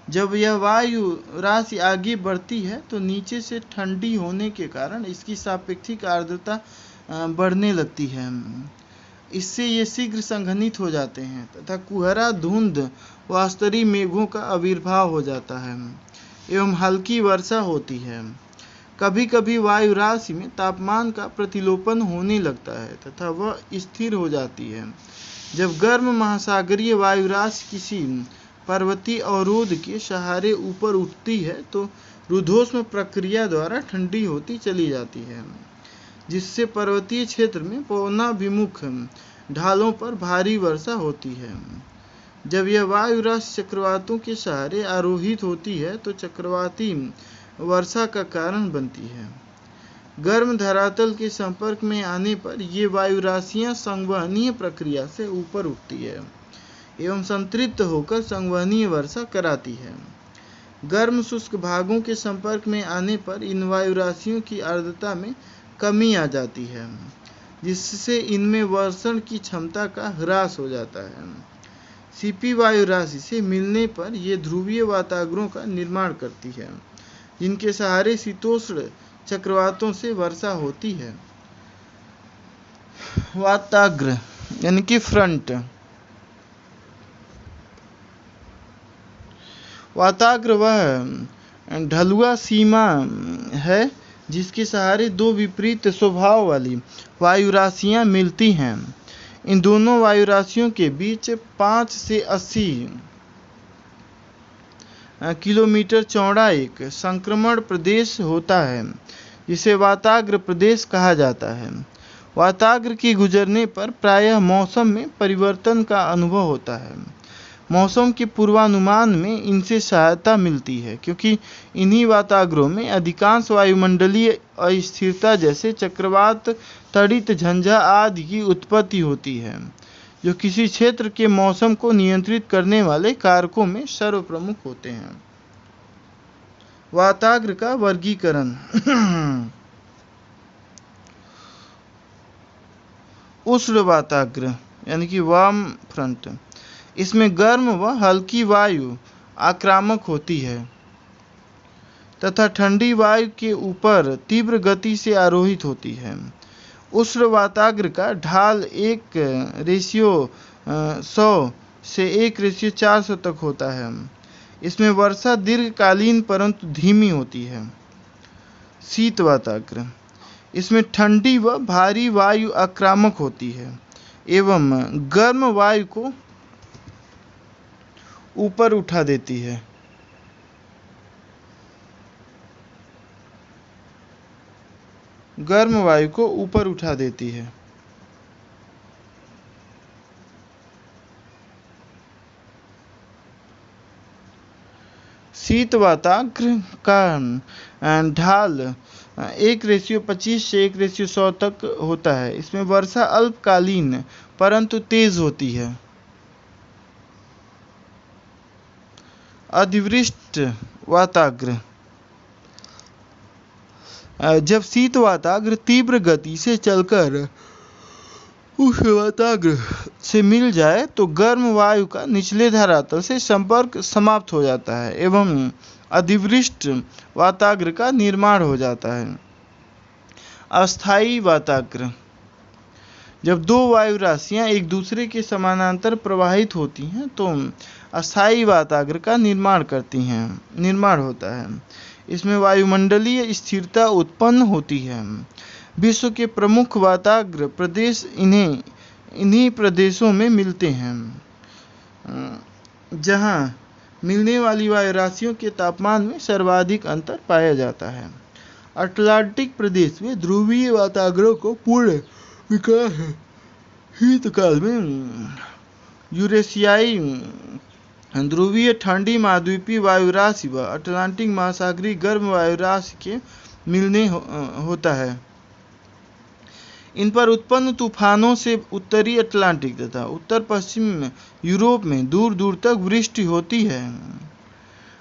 जब यह वायु राशि आगे बढ़ती है तो नीचे से ठंडी होने के कारण इसकी सापेक्षिक आर्द्रता बढ़ने लगती है। इससे ये शीघ्र संघनित हो जाते हैं तथा कुहरा, धुंध व स्तरीय मेघों का आविर्भाव हो जाता है एवं हल्की वर्षा होती है। कभी कभी वायु राशि में तापमान का प्रतिलोपन होने लगता है तथा वह स्थिर हो जाती है। जब गर्म महासागरीय वायु राशि किसी पर्वतीय अवरोध के सहारे ऊपर उठती है तो रुद्धोष्म प्रक्रिया द्वारा ठंडी होती चली जाती है, जिससे पर्वतीय क्षेत्र में पवनाभिमुख ढालों पर भारी वर्षा होती है। जब यह वायु राशि चक्रवातों के सहारे आरोहित होती है तो चक्रवाती वर्षा का कारण बनती है। गर्म धरातल के संपर्क में आने पर ये वायु राशियां संवहनीय प्रक्रिया से ऊपर उठती है एवं संतृप्त होकर संवहनीय वर्षा कराती है। गर्म शुष्क भागों के संपर्क में आने पर इन वायु राशियों की आर्द्रता में कमी आ जाती है, जिससे इनमें वर्षण की क्षमता का ह्रास हो जाता है। सीपी वायु राशि से मिलने पर ये ध्रुवीय वाताग्रों का निर्माण करती है, जिनके सहारे शीतोष्ण चक्रवातों से वर्षा होती है। वाताग्र यानी कि फ्रंट। वाताग्र वह ढलुआ सीमा है जिसके सहारे दो विपरीत स्वभाव वाली वायु राशियां मिलती हैं। इन दोनों वायु राशियों के बीच 5 से 80 किलोमीटर चौड़ा एक संक्रमण प्रदेश होता है, जिसे वाताग्र प्रदेश कहा जाता है। वाताग्र के गुजरने पर प्रायः मौसम में परिवर्तन का अनुभव होता है। मौसम के पूर्वानुमान में इनसे सहायता मिलती है, क्योंकि इन्हीं वाताग्रों में अधिकांश वायुमंडलीय अस्थिरता जैसे चक्रवात, तड़ित, झंझा आदि की उत्पत्ति होती है, जो किसी क्षेत्र के मौसम को नियंत्रित करने वाले कारकों में सर्वप्रमुख होते हैं। वाताग्र का वर्गीकरण। उष्ण वाताग्र यानी कि वार्म फ्रंट। इसमें गर्म व हल्की वायु आक्रामक होती है तथा ठंडी वायु के ऊपर तीव्र गति से आरोहित होती है। उष्ण वाताग्र का ढाल 1:100 से 1:400 तक होता है। इसमें वर्षा दीर्घकालीन परंतु धीमी होती है। शीत वाताग्र। इसमें ठंडी व भारी वायु आक्रामक होती है एवं गर्म वायु को ऊपर उठा देती है। गर्म वायु को ऊपर उठा देती है। शीत वाताग्र का ढाल 1:25 से 1:100 तक होता है। इसमें वर्षा अल्पकालीन परंतु तेज होती है। अधिवृष्ट वाताग्र। जब शीत वाताग्र तीव्र गति से चलकर उष्ण वाताग्र से मिल जाए तो गर्म वायु का निचले धरातल से संपर्क समाप्त हो जाता है एवं अधिवृष्ट वाताग्र का निर्माण हो जाता है। अस्थायी वाताग्र। जब दो वायु राशियां एक दूसरे के समानांतर प्रवाहित होती हैं तो अस्थायी वाताग्र का निर्माण होता है। इसमें वायुमंडलीय स्थिरता उत्पन्न होती है। विश्व के प्रमुख वाताग्र प्रदेश इन्हीं प्रदेशों में मिलते हैं, जहां मिलने वाली वायु राशियों के तापमान में सर्वाधिक अंतर पाया जाता है। अटलांटिक प्रदेश में ध्रुवीय वाताग्रों को पूर्ण विकास शीतकाल में यूरेशियाई ध्रुवीय ठंडी महाद्वीपीय वायु राशि व अटलांटिक महासागरीय गर्म वायु राशि के मिलने होता है। इन पर उत्पन्न तूफानों से उत्तरी अटलांटिक तथा उत्तर पश्चिम यूरोप में दूर दूर तक वृष्टि होती है।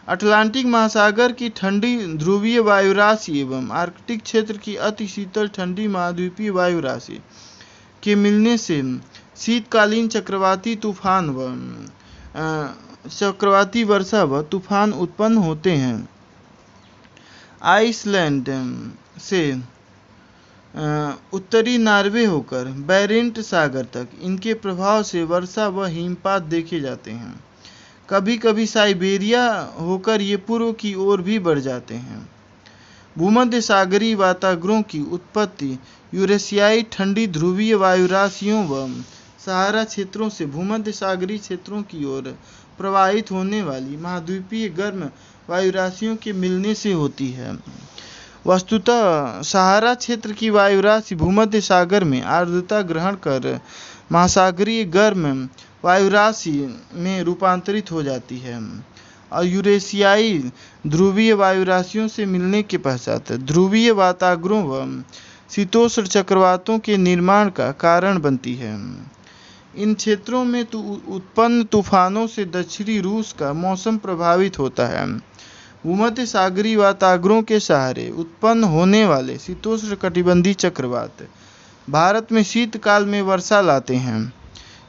अटलांटिक महासागर की ठंडी ध्रुवीय वायुराशि एवं आर्कटिक क्षेत्र की अति शीतल ठंडी महाद्वीपीय वायुराशि के मिलने से शीतकालीन चक्रवाती वर्षा व तूफान उत्पन्न होते हैं। आइसलैंड से उत्तरी नॉर्वे होकर बेरेंट सागर तक इनके प्रभाव से वर्षा व हिमपात देखे जाते हैं। कभी कभी साइबेरिया होकर ये पूर्व की ओर भी बढ़ जाते हैं। भूमध्य सागरीय वातावरणों की उत्पत्ति यूरेशियाई ठंडी ध्रुवीय वायुराशियों व सहारा क्षेत्रों से भूमध्य सागरीय क्षेत्रों की ओर प्रवाहित होने वाली महाद्वीपीय गर्म वायुराशियों के मिलने से होती है। वस्तुतः सहारा क्षेत्र की वायुराशि भूमध्य सागर में आर्द्रता ग्रहण कर महासागरीय गर्म वायुराशि में रूपांतरित हो जाती है और यूरेशियाई ध्रुवीय वायुराशियों से मिलने के पश्चात ध्रुवीय वातावरणों व शीतोष्ण चक्रवातों के निर्माण का कारण बनती है। इन क्षेत्रों में उत्पन्न तूफानों से दक्षिणी रूस का मौसम प्रभावित होता है। भूमध्य सागरीय वातावरणों के सहारे उत्पन्न होने वाले शीतोष्ण कटिबंधीय चक्रवात भारत में शीतकाल में वर्षा लाते हैं।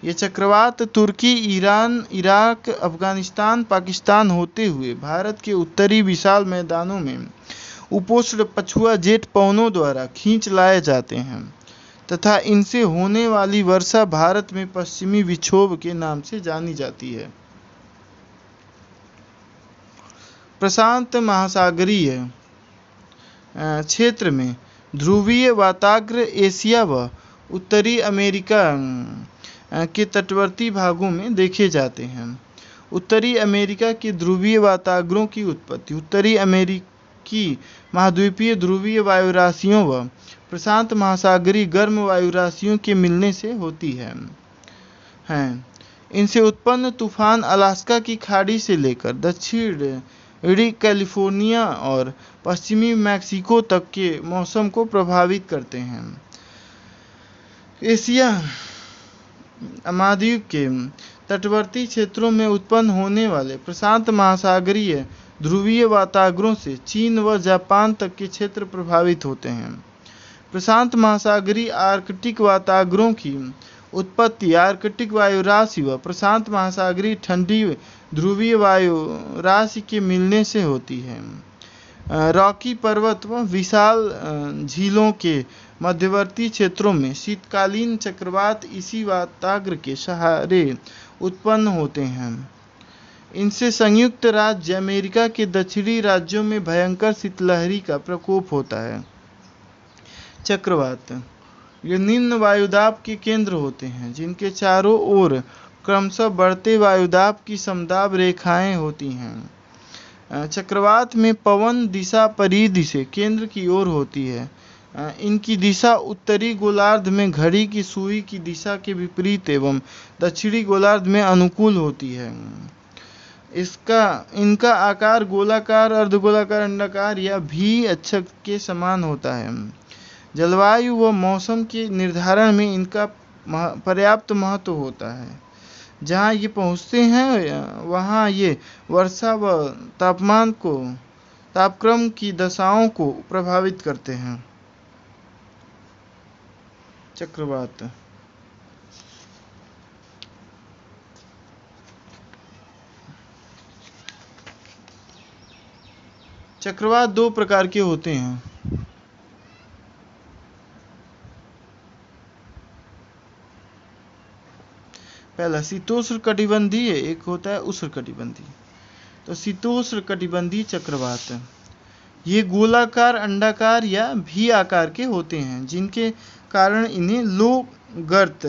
ये चक्रवात तुर्की, ईरान, इराक, अफगानिस्तान, पाकिस्तान होते हुए भारत के उत्तरी विशाल मैदानों में उपोष्ण पछुआ जेट पवनों द्वारा खींच लाए जाते हैं तथा इनसे होने वाली वर्षा भारत में पश्चिमी विक्षोभ के नाम से जानी जाती है। प्रशांत महासागरीय क्षेत्र में ध्रुवीय वाताग्र एशिया व उत्तरी अमेरिका के तटवर्ती भागों में देखे जाते हैं। उत्तरी अमेरिका के ध्रुवीय वाताग्रों की उत्पत्ति उत्तरी अमेरिकी महाद्वीपीय ध्रुवीय वायुराशियों व प्रशांत महासागरीय गर्म वायुराशियों के मिलने से होती है। इनसे उत्पन्न तूफान अलास्का की खाड़ी से लेकर दक्षिणी कैलिफोर्निया और पश्चिमी मैक्सिको तक के मौसम को प्रभावित करते हैं। एशिया महाद्वीप के तटवर्ती क्षेत्रों में उत्पन्न होने वाले प्रशांत महासागरीय ध्रुवीय वातावरणों से चीन व जापान तक के क्षेत्र प्रभावित होते हैं। प्रशांत महासागरीय आर्कटिक वातावरणों की उत्पत्ति आर्कटिक वायुराशि व प्रशांत महासागरीय ठंडी ध्रुवीय वायुराशि के मिलने से होती है। रॉकी पर्वत व विशाल झीलों के मध्यवर्ती क्षेत्रों में शीतकालीन चक्रवात इसी वाताग्र के सहारे उत्पन्न होते हैं। इनसे संयुक्त राज्य अमेरिका के दक्षिणी राज्यों में भयंकर शीतलहरी का प्रकोप होता है। चक्रवात ये निम्न वायुदाब के केंद्र होते हैं जिनके चारों ओर क्रमशः बढ़ते वायुदाब की समदाब रेखाएं होती हैं। चक्रवात में पवन दिशा परिधि से केंद्र की ओर होती है। इनकी दिशा उत्तरी गोलार्ध में घड़ी की सुई की दिशा के विपरीत एवं दक्षिणी गोलार्ध में अनुकूल होती है। इनका आकार गोलाकार, अर्धगोलाकार, अंडाकार या भी अक्षक के समान होता है। जलवायु व मौसम के निर्धारण में इनका पर्याप्त महत्व होता है। जहाँ ये पहुँचते हैं वहाँ ये वर्षा व तापक्रम की दशाओं को प्रभावित करते हैं। चक्रवात दो प्रकार के होते हैं। पहला शीतोष्ण कटिबंधीय, एक होता है उष्ण कटिबंधीय। तो शीतोष्ण कटिबंधीय चक्रवात ये गोलाकार, अंडाकार या भी आकार के होते हैं जिनके कारण इन्हें लो गर्त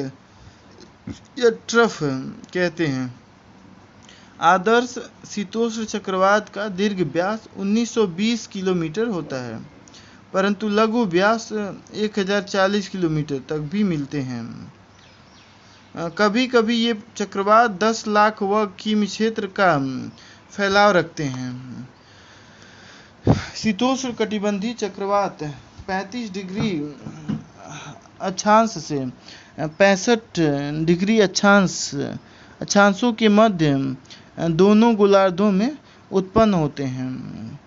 या ट्रफ कहते हैं। आदर्श शीतोष्ण चक्रवात का दीर्घ व्यास 1920 किलोमीटर होता है, परंतु लघु व्यास 1040 किलोमीटर तक भी मिलते हैं। कभी कभी ये चक्रवात 10 लाख वर्ग किमी क्षेत्र का फैलाव रखते हैं। शीतोष्ण कटिबंधीय चक्रवात 35 डिग्री अक्षांश से 65 डिग्री अक्षांशों के मध्य दोनों गोलार्धों में उत्पन्न होते हैं,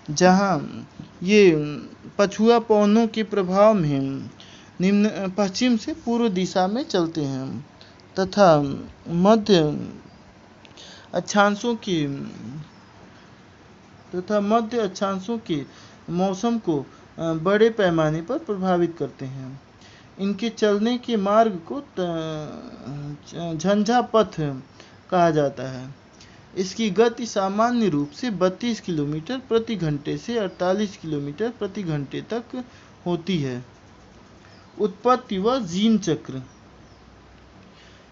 जहाँ ये पछुआ पवनों के प्रभाव में निम्न पश्चिम से पूर्व दिशा में चलते हैं तथा मध्य अक्षांशों के मौसम को बड़े पैमाने पर प्रभावित करते हैं। इनके चलने के मार्ग को झंझा पथ कहा जाता है। इसकी गति सामान्य रूप से 32 किलोमीटर प्रति घंटे से 48 किलोमीटर प्रति घंटे तक होती है। उत्पत्ति व जीन चक्र।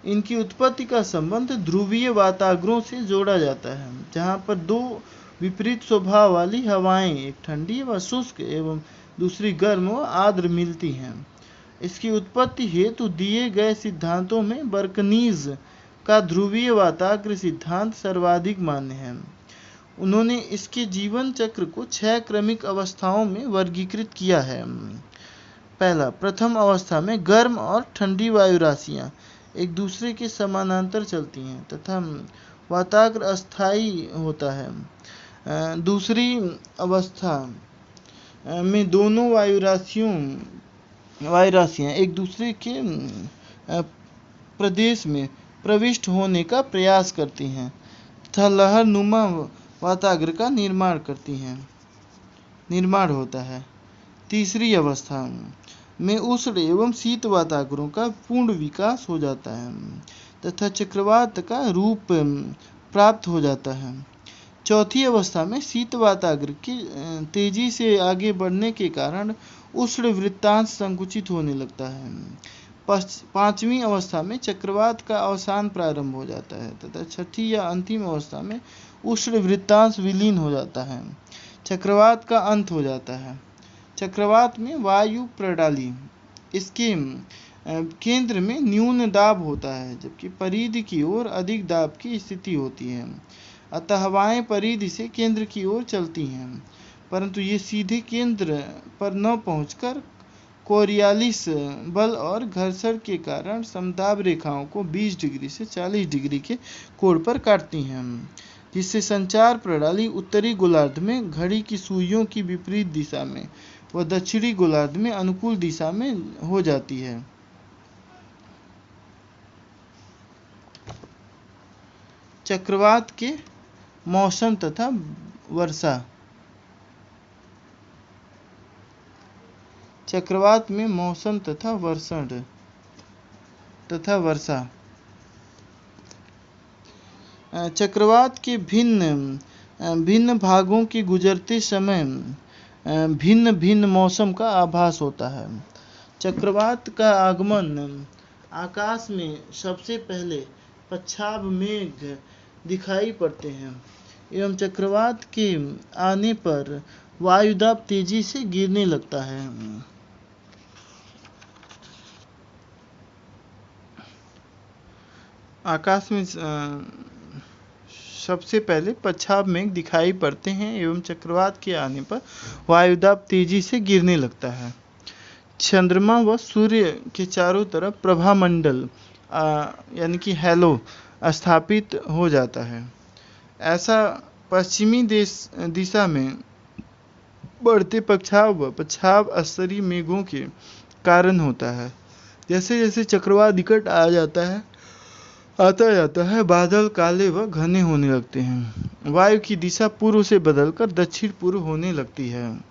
इनकी उत्पत्ति का संबंध ध्रुवीय वाताग्रों से जोड़ा जाता है, जहाँ पर दो विपरीत स्वभाव वाली हवाएं, एक ठंडी व शुष्क एवं दूसरी गर्म व आर्द्र मिलती हैं। इसकी उत्पत्ति हेतु दिए गए सिद्धांतों में बर्कनीज का ध्रुवीय वाताग्र सिद्धांत सर्वाधिक मान्य है। उन्होंने इसके जीवन चक्र को 6 क्रमिक अवस्थाओं में वर्गीकृत किया है। पहला, प्रथम अवस्था में गर्म और ठंडी वायु राशियां एक दूसरे के समानांतर चलती हैं तथा वाताग्र अस्थायी होता है। दूसरी अवस्था में दोनों वायु राशियां एक दूसरे के प्रदेश में प्रविष्ट होने का प्रयास करती हैं तथा लहरनुमा वाताग्र का निर्माण होता है। तीसरी अवस्था में उष्ण एवं शीत वाताग्रों का पूर्ण विकास हो जाता है तथा चक्रवात का रूप प्राप्त हो जाता है। चौथी अवस्था में शीत वाताग्र के तेजी से आगे बढ़ने के कारण उष्ण वृत्तांश संकुचित होने लगता है। पांचवी अवस्था में चक्रवात का अवसान प्रारंभ हो जाता है तथा छठी या अंतिम अवस्था में उष्ण वृत्तांश विलीन हो जाता है। चक्रवात का अंत हो जाता है। चक्रवात में वायु प्रणाली, इसके केंद्र में न्यून दाब होता है जबकि परिधि की ओर अधिक दाब की स्थिति होती है। अतः हवाएं परिधि से केंद्र की ओर चलती हैं, परंतु ये सीधे केंद्र पर न पहुंचकर कोरियालिस बल और घर्षण के कारण समदाब रेखाओं को 20 डिग्री से 40 डिग्री के कोण पर काटती हैं, जिससे संचार प्रणाली उत्तरी गोलार्ध में घड़ी की सुइयों की विपरीत दिशा में व दक्षिणी गोलार्ध में अनुकूल दिशा में हो जाती है। चक्रवात के मौसम तथा वर्षा। चक्रवात में मौसम तथा वर्षा। चक्रवात के भिन्न भागों के गुजरते समय भिन्न भिन्न मौसम का आभास होता है। चक्रवात का आगमन आकाश में सबसे पहले पच्छाद मेघ दिखाई पड़ते हैं एवं चक्रवात के आने पर वायुदाब तेजी से गिरने लगता है। आकाश में सबसे पहले पच्छाद मेघ दिखाई पड़ते हैं एवं चक्रवात के आने पर वायुदाब तेजी से गिरने लगता है। चंद्रमा व सूर्य के चारों तरफ प्रभामंडल यानी कि हैलो स्थापित हो जाता है। ऐसा पश्चिमी दिशा में बढ़ते पच्छाद स्तरीय मेघों के कारण होता है। जैसे जैसे चक्रवात निकट आता जाता है, बादल काले व घने होने लगते हैं। वायु की दिशा पूर्व से बदलकर दक्षिण पूर्व होने लगती है।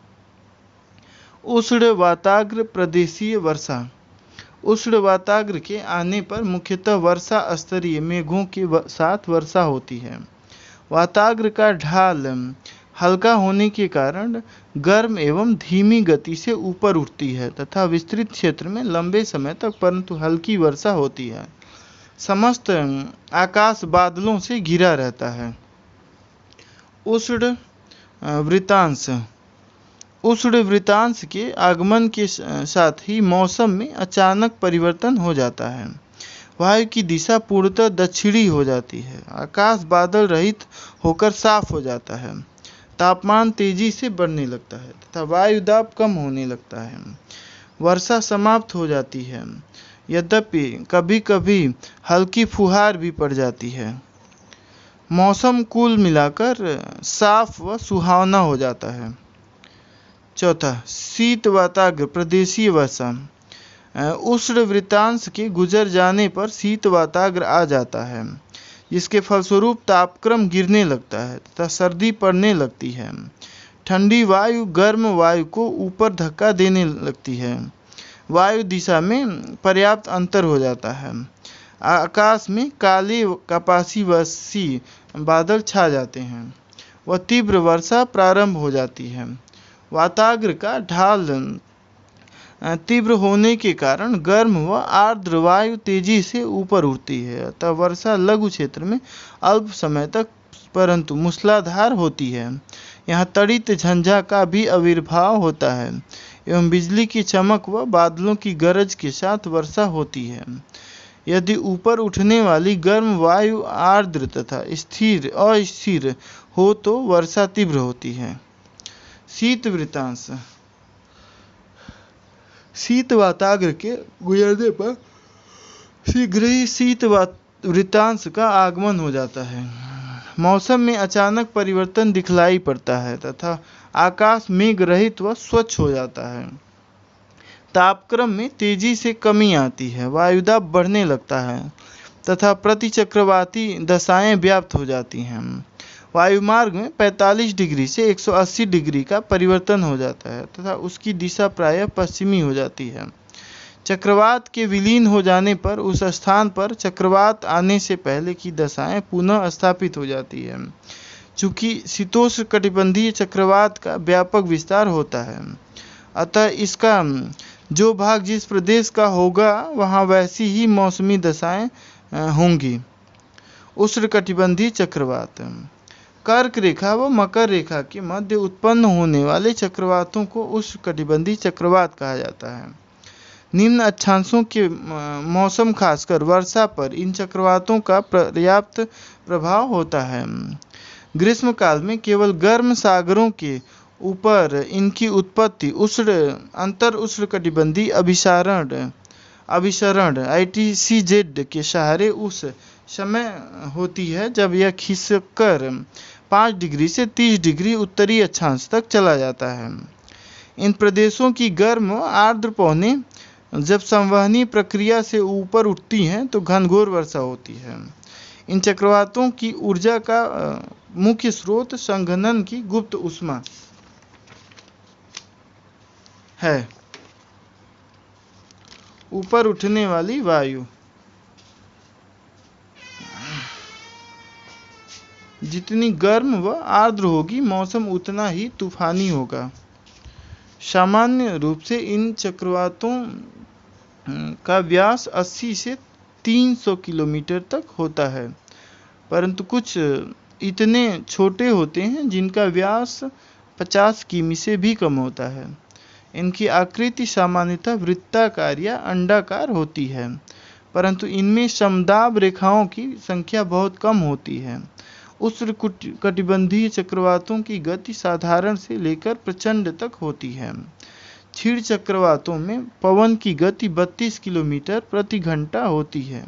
उष्ण वाताग्र प्रदेशीय वर्षा। उष्ण वाताग्र के आने पर मुख्यतः वर्षा स्तरीय मेघों के साथ वर्षा होती है। वाताग्र का ढाल हल्का होने के कारण गर्म एवं धीमी गति से ऊपर उठती है तथा विस्तृत क्षेत्र में लंबे समय तक परंतु हल्की वर्षा होती है। समस्त आकाश बादलों से घिरा रहता है। उष्ण वृत्तांश के आगमन के साथ ही मौसम में अचानक परिवर्तन हो जाता है। वायु की दिशा पूर्णतः दक्षिणी हो जाती है। आकाश बादल रहित होकर साफ हो जाता है। तापमान तेजी से बढ़ने लगता है तथा वायुदाब कम होने लगता है। वर्षा समाप्त हो जाती है, यद्यपि कभी कभी हल्की फुहार भी पड़ जाती है। मौसम कुल मिलाकर साफ व सुहावना हो जाता है। चौथा, शीत वाताग्र प्रदेशीय वर्षा। उष्ण वृत्तांश के गुजर जाने पर शीत वाताग्र आ जाता है, जिसके फलस्वरूप तापक्रम गिरने लगता है तथा सर्दी पड़ने लगती है। ठंडी वायु गर्म वायु को ऊपर धक्का देने लगती है। वायु दिशा में पर्याप्त अंतर हो जाता है। आकाश में काले कपासी वर्षी बादल छा जाते हैं व तीव्र वर्षा प्रारंभ हो जाती है। वाताग्र का ढाल तीव्र होने के कारण गर्म व आर्द्र वायु तेजी से ऊपर उठती है, अतः वर्षा लघु क्षेत्र में अल्प समय तक परंतु मूसलाधार होती है। यहाँ तड़ित झंझा का भी आविर्भाव होता है एवं बिजली की चमक व बादलों की गरज के साथ वर्षा होती है। यदि ऊपर उठने वाली गर्म वायु आर्द्र तथा अस्थिर हो तो वर्षा तीव्र होती है। शीत वृत्तांश। शीत वाताग्र के गुजरने पर शीघ्र ही शीत वृत्तांश का आगमन हो जाता है। मौसम में अचानक परिवर्तन दिखलाई पड़ता है तथा आकाश मेघ रहित व स्वच्छ हो जाता है। तापक्रम में तेजी से कमी आती है, वायुदाब बढ़ने लगता है तथा प्रतिचक्रवाती दशाएं व्याप्त हो जाती हैं। वायुमार्ग में 45 डिग्री से 180 डिग्री का परिवर्तन हो जाता है तथा उसकी दिशा प्रायः पश्चिमी हो जाती है। चक्रवात के विलीन हो जाने पर उस स्थान पर चक्रवात आने से पहले की दशाएं पुनः स्थापित हो जाती है। चूँकि शीतोष्ण कटिबंधीय चक्रवात का व्यापक विस्तार होता है, अतः इसका जो भाग जिस प्रदेश का होगा वहाँ वैसी ही मौसमी दशाएं होंगी। उष्णकटिबंधीय चक्रवात। कर्क रेखा व मकर रेखा के मध्य उत्पन्न होने वाले चक्रवातों को उष्णकटिबंधीय चक्रवात कहा जाता है। निम्न अक्षांशों के मौसम खासकर वर्षा पर इन चक्रवातों का पर्याप्त प्रभाव होता है। ग्रीष्म काल में केवल गर्म सागरों के ऊपर इनकी उत्पत्ति अंतर उष्णकटिबंधीय अभिसरण ITCZ के सहारे उस समय होती है जब यह खिसककर 5 डिग्री से 30 डिग्री उत्तरी अक्षांश तक चला जाता है। इन प्रदेशों की गर्म व आर्द्र पवनें जब संवहनी प्रक्रिया से ऊपर उठती हैं तो घनघोर वर्षा होती है। इन चक्रवातों की ऊर्जा का मुख्य स्रोत संघनन की गुप्त ऊष्मा है। ऊपर उठने वाली वायु जितनी गर्म व आर्द्र होगी, मौसम उतना ही तूफानी होगा। सामान्य रूप से इन चक्रवातों का व्यास 80 से 300 किलोमीटर तक होता है, परंतु कुछ इतने छोटे होते हैं जिनका व्यास 50 किमी से भी कम होता है। इनकी आकृति सामान्यतः वृत्ताकार या अंडाकार होती है, परंतु इनमें समदाब रेखाओं की संख्या बहुत कम होती है। उष्णकटिबंधीय चक्रवातों की गति साधारण से लेकर प्रचंड तक होती है। क्षीण चक्रवातों में पवन की गति 32 किलोमीटर प्रति घंटा होती है,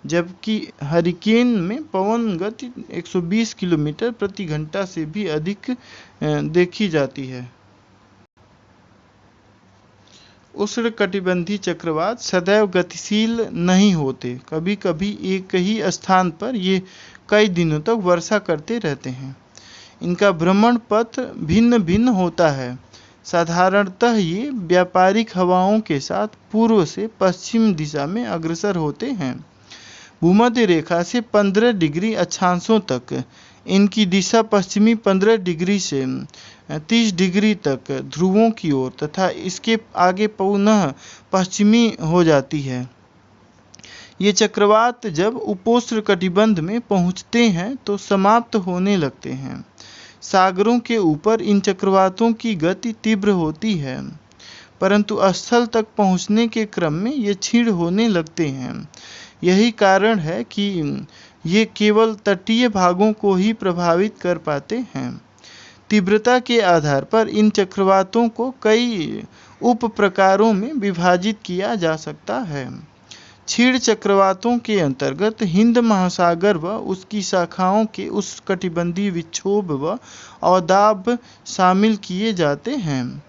जबकि हरिकेन में पवन गति 120 किलोमीटर प्रति घंटा से भी अधिक देखी जाती है। उष्णकटिबंधीय चक्रवात सदैव गतिशील नहीं होते, कभी कभी एक ही स्थान पर ये कई दिनों तक वर्षा करते रहते हैं। इनका भ्रमण पथ भिन्न भिन्न होता है। साधारणतः ये व्यापारिक हवाओं के साथ पूर्व से पश्चिम दिशा में अग्रसर होते हैं। भूमध्य रेखा से 15 डिग्री अक्षांशों तक इनकी दिशा पश्चिमी 15 डिग्री से 30 डिग्री तक ध्रुवों की ओर तथा इसके आगे पुनः पश्चिमी हो जाती है। ये चक्रवात जब उपोष्णकटिबंध में पहुंचते हैं तो समाप्त होने लगते हैं। सागरों के ऊपर इन चक्रवातों की गति तीव्र होती है, परंतु स्थल तक पहुंचने के क्रम में ये क्षीण होने लगते हैं। यही कारण है कि ये केवल तटीय भागों को ही प्रभावित कर पाते हैं। तीव्रता के आधार पर इन चक्रवातों को कई उप प्रकारों में विभाजित किया जा सकता है। क्षीण चक्रवातों के अंतर्गत हिंद महासागर व उसकी शाखाओं के उष्णकटिबंधीय विक्षोभ व अवदाब शामिल किए जाते हैं,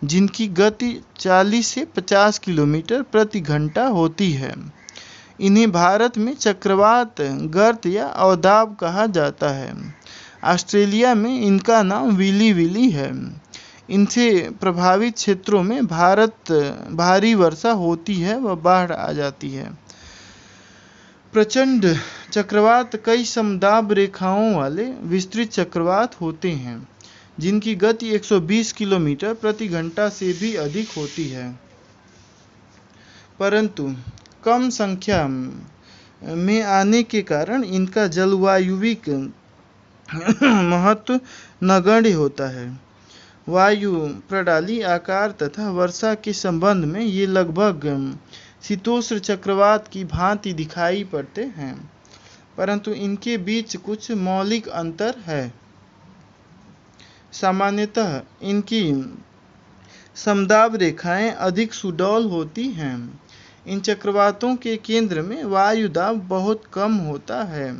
जिनकी गति 40 से 50 किलोमीटर प्रति घंटा होती है। इन्हें भारत में चक्रवात, गर्त या अवदाब कहा जाता है। ऑस्ट्रेलिया में इनका नाम विली विली है। इनसे प्रभावित क्षेत्रों में भारी वर्षा होती है व बाढ़ आ जाती है। प्रचंड चक्रवात कई समदाब रेखाओं वाले विस्तृत चक्रवात होते हैं, जिनकी गति 120 किलोमीटर प्रति घंटा से भी अधिक होती है, परंतु कम संख्या में आने के कारण इनका जलवायुविक महत्व नगण्य होता है। वायु प्रणाली, आकार तथा वर्षा के संबंध में ये लगभग शीतोष्ण चक्रवात की भांति दिखाई पड़ते हैं, परंतु इनके बीच कुछ मौलिक अंतर है। सामान्यतः इनकी समदाब रेखाएं अधिक सुडौल होती हैं। इन चक्रवातों के केंद्र में वायु दाब बहुत कम होता है।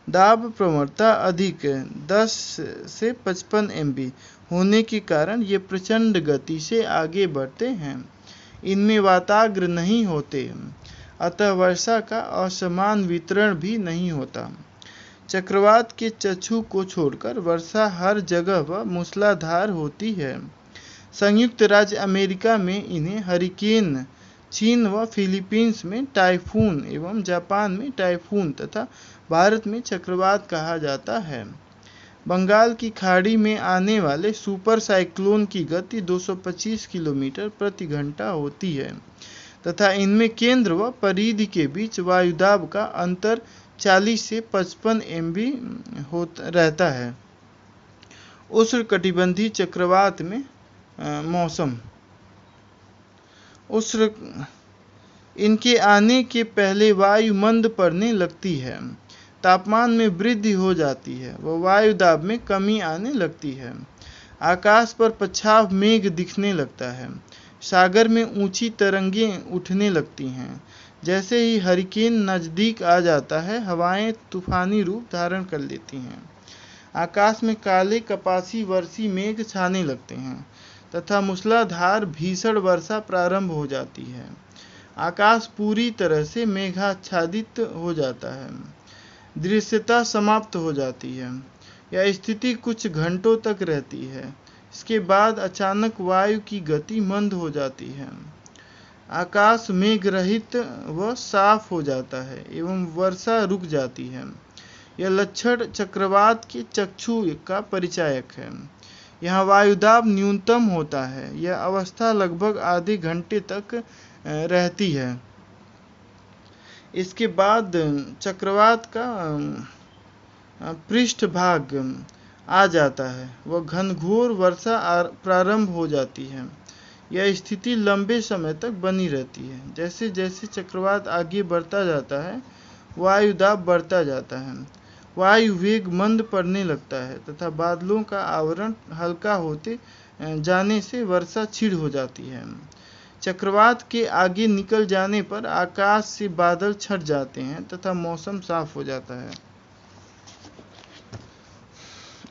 दाब प्रवणता अधिक 10 से 55 MB होने के कारण ये प्रचंड गति से आगे बढ़ते हैं। इनमें वाताग्र नहीं होते, अतः वर्षा का असमान वितरण भी नहीं होता। चक्रवात के चक्षु को छोड़कर वर्षा हर जगह व मूसलाधार होती है। संयुक्त राज्य अमेरिका में इन्हें हरिकेन, चीन व फिलीपींस में टाइफून एवं जापान में टाइफून तथा भारत में चक्रवात कहा जाता है। बंगाल की खाड़ी में आने वाले सुपर साइक्लोन की गति 225 किलोमीटर प्रति घंटा होती है तथा इनमें केंद्र व परिधि के बीच वायुदाब का अंतर 40 से 55 MB रहता है। उष्णकटिबंधीय चक्रवात में मौसम इनके आने के पहले वायु मंद पड़ने लगती है, तापमान में वृद्धि हो जाती है व वायु दाब में कमी आने लगती है। आकाश पर पछाव मेघ दिखने लगता है। सागर में ऊंची तरंगें उठने लगती हैं। जैसे ही हरिकेन नजदीक आ जाता है, हवाएं तूफानी रूप धारण कर लेती हैं। आकाश में काले कपासी वर्षी मेघ छाने लगते हैं तथा मूसलाधार भीषण वर्षा प्रारंभ हो जाती है। आकाश पूरी तरह से मेघाच्छादित हो जाता है। दृश्यता समाप्त हो जाती है। यह स्थिति कुछ घंटों तक रहती है। इसके बाद अचानक वायु की गति मंद हो जाती है। आकाश मेघ रहित व साफ हो जाता है एवं वर्षा रुक जाती है। यह लक्षण चक्रवात के चक्षु का परिचायक है। यहाँ वायुदाब न्यूनतम होता है। यह अवस्था लगभग आधे घंटे तक रहती है। इसके बाद चक्रवात का पृष्ठभाग आ जाता है व घनघोर वर्षा प्रारंभ हो जाती है। यह स्थिति लंबे समय तक बनी रहती है। जैसे जैसे चक्रवात आगे बढ़ता जाता है, वायु दाब बढ़ता जाता है। वायु वेग मंद पड़ने लगता है तथा बादलों का आवरण हल्का होते जाने से वर्षा क्षीण हो जाती है। चक्रवात के आगे निकल जाने पर आकाश से बादल छट जाते हैं तथा मौसम साफ हो जाता है।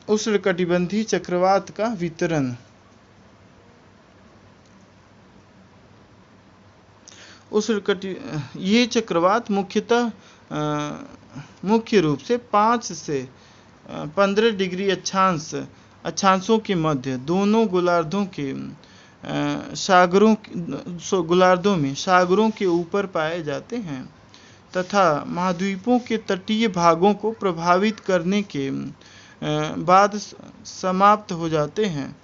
उष्णकटिबंधीय चक्रवात का वितरण। ये चक्रवात मुख्य रूप से 5 से 15 डिग्री अक्षांशों के मध्य दोनों गोलार्धों में सागरों के ऊपर पाए जाते हैं तथा महाद्वीपों के तटीय भागों को प्रभावित करने के बाद समाप्त हो जाते हैं।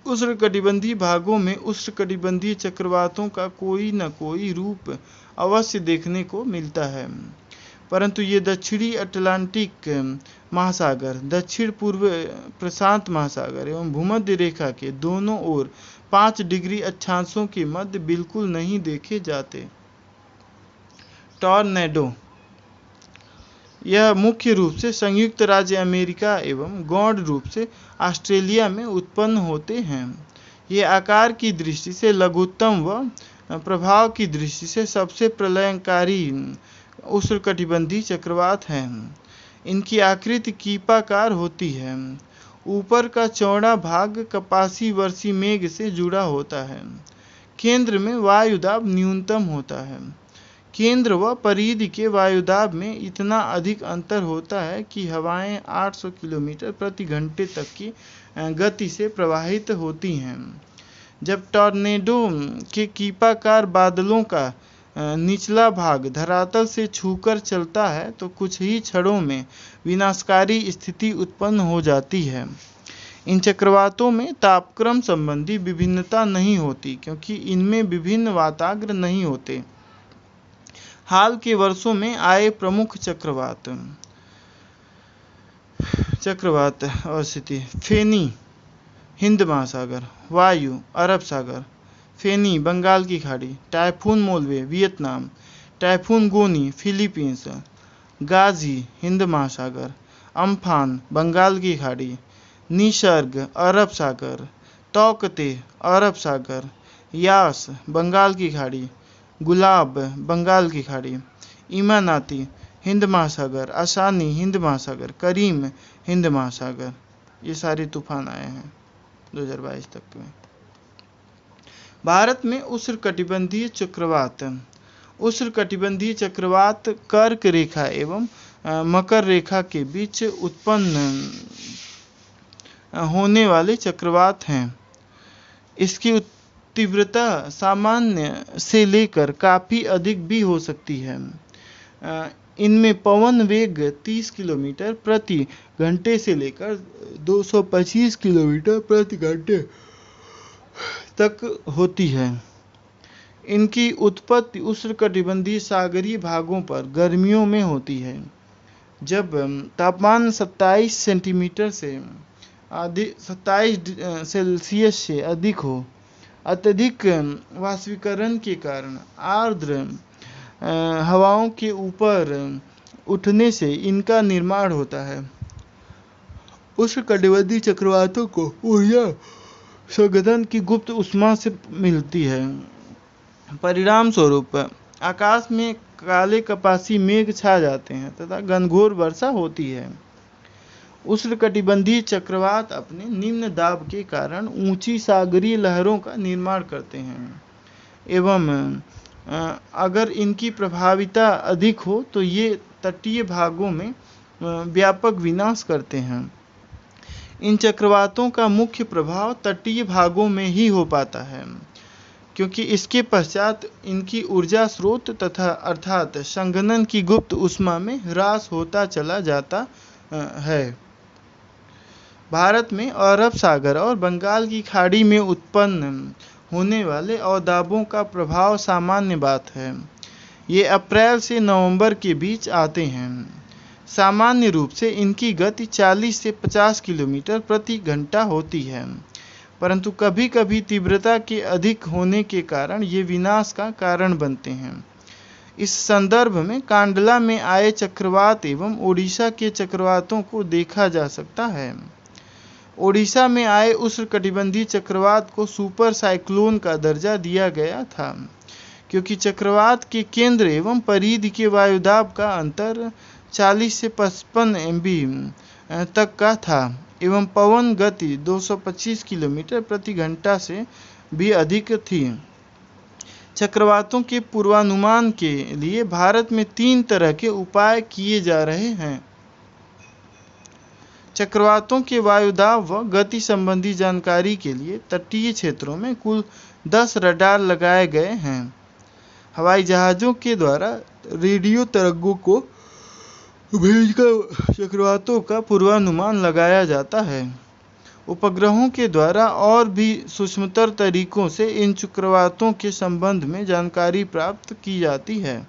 उष्णकटिबंधीय भागों में उष्णकटिबंधीय चक्रवातों का कोई न कोई रूप अवश्य देखने को मिलता है, परंतु ये दक्षिणी अटलांटिक महासागर, दक्षिण पूर्व प्रशांत महासागर एवं भूमध्य रेखा के दोनों ओर 5 डिग्री अक्षांशों के मध्य बिल्कुल नहीं देखे जाते। टॉर्नेडो यह मुख्य रूप से संयुक्त राज्य अमेरिका एवं गौण रूप से ऑस्ट्रेलिया में उत्पन्न होते हैं। ये आकार की दृष्टि से लघुत्तम व प्रभाव की दृष्टि से सबसे प्रलयंकारी उष्णकटिबंधीय चक्रवात हैं। इनकी आकृति कीपाकार होती है। ऊपर का चौड़ा भाग कपासी वर्षी मेघ से जुड़ा होता है। केंद्र में वायुदाब न्यूनतम होता है। केंद्र व परिधि के वायुदाब में इतना अधिक अंतर होता है कि हवाएं 800 किलोमीटर प्रति घंटे तक की गति से प्रवाहित होती हैं। जब टॉर्नेडो के कीपाकार बादलों का निचला भाग धरातल से छूकर चलता है तो कुछ ही क्षणों में विनाशकारी स्थिति उत्पन्न हो जाती है। इन चक्रवातों में तापक्रम संबंधी विभिन्नता नहीं होती क्योंकि इनमें विभिन्न वाताग्र नहीं होते। हाल के वर्षों में आए प्रमुख चक्रवात अवस्थिति: फेनी हिंद महासागर, वायु अरब सागर, फेनी बंगाल की खाड़ी, टाइफून मोलवे वियतनाम, टाइफून गोनी फिलीपींस, गाजी हिंद महासागर, अम्फान बंगाल की खाड़ी, निसर्ग अरब सागर, तौकते अरब सागर, यास बंगाल की खाड़ी, गुलाब बंगाल की खाड़ी, ईमानाती हिंद महासागर, आसानी हिंद महासागर, करीम हिंद महासागर। ये सारे तूफान आए हैं 2022 तक में। भारत में उष्णकटिबंधीय चक्रवात कर्क रेखा एवं मकर रेखा के बीच उत्पन्न होने वाले चक्रवात हैं। इसकी तीव्रता सामान्य से लेकर काफ़ी अधिक भी हो सकती है। इनमें पवन वेग 30 किलोमीटर प्रति घंटे से लेकर 225 किलोमीटर प्रति घंटे तक होती है। इनकी उत्पत्ति उष्णकटिबंधीय सागरीय भागों पर गर्मियों में होती है, जब तापमान 27 सेंटीमीटर से 27 सेल्सियस से अधिक हो। अत्यधिक वाष्पीकरण के कारण आर्द्र हवाओं के ऊपर उठने से इनका निर्माण होता है। उष्णकटिबंधीय चक्रवातों को ऊर्जा संघनन की गुप्त ऊष्मा से मिलती है। परिणाम स्वरूप आकाश में काले कपासी मेघ छा जाते हैं तथा घनघोर वर्षा होती है। उष्णकटिबंधीय चक्रवात अपने निम्न दाब के कारण ऊंची सागरीय लहरों का निर्माण करते हैं एवं अगर इनकी प्रभाविता अधिक हो तो ये तटीय भागों में व्यापक विनाश करते हैं। इन चक्रवातों का मुख्य प्रभाव तटीय भागों में ही हो पाता है, क्योंकि इसके पश्चात इनकी ऊर्जा स्रोत तथा अर्थात संघनन की गुप्त ऊष्मा में ह्रास होता चला जाता है। भारत में अरब सागर और बंगाल की खाड़ी में उत्पन्न होने वाले अवदाबों का प्रभाव सामान्य बात है। ये अप्रैल से नवंबर के बीच आते हैं। सामान्य रूप से इनकी गति 40 से 50 किलोमीटर प्रति घंटा होती है, परंतु कभी कभी तीव्रता के अधिक होने के कारण ये विनाश का कारण बनते हैं। इस संदर्भ में कांडला में आए चक्रवात एवं ओडिशा के चक्रवातों को देखा जा सकता है। ओडिशा में आए उष्णकटिबंधीय चक्रवात को सुपर साइक्लोन का दर्जा दिया गया था, क्योंकि चक्रवात के केंद्र एवं परिधि के वायुदाब का अंतर 40 से 55 MB तक का था एवं पवन गति 225 किलोमीटर प्रति घंटा से भी अधिक थी। चक्रवातों के पूर्वानुमान के लिए भारत में 3 तरह के उपाय किए जा रहे हैं। चक्रवातों के वायुदाब व गति संबंधी जानकारी के लिए तटीय क्षेत्रों में कुल 10 रडार लगाए गए हैं। हवाई जहाज़ों के द्वारा रेडियो तरंगों को भेजकर चक्रवातों का पूर्वानुमान लगाया जाता है। उपग्रहों के द्वारा और भी सूक्ष्मतर तरीकों से इन चक्रवातों के संबंध में जानकारी प्राप्त की जाती है।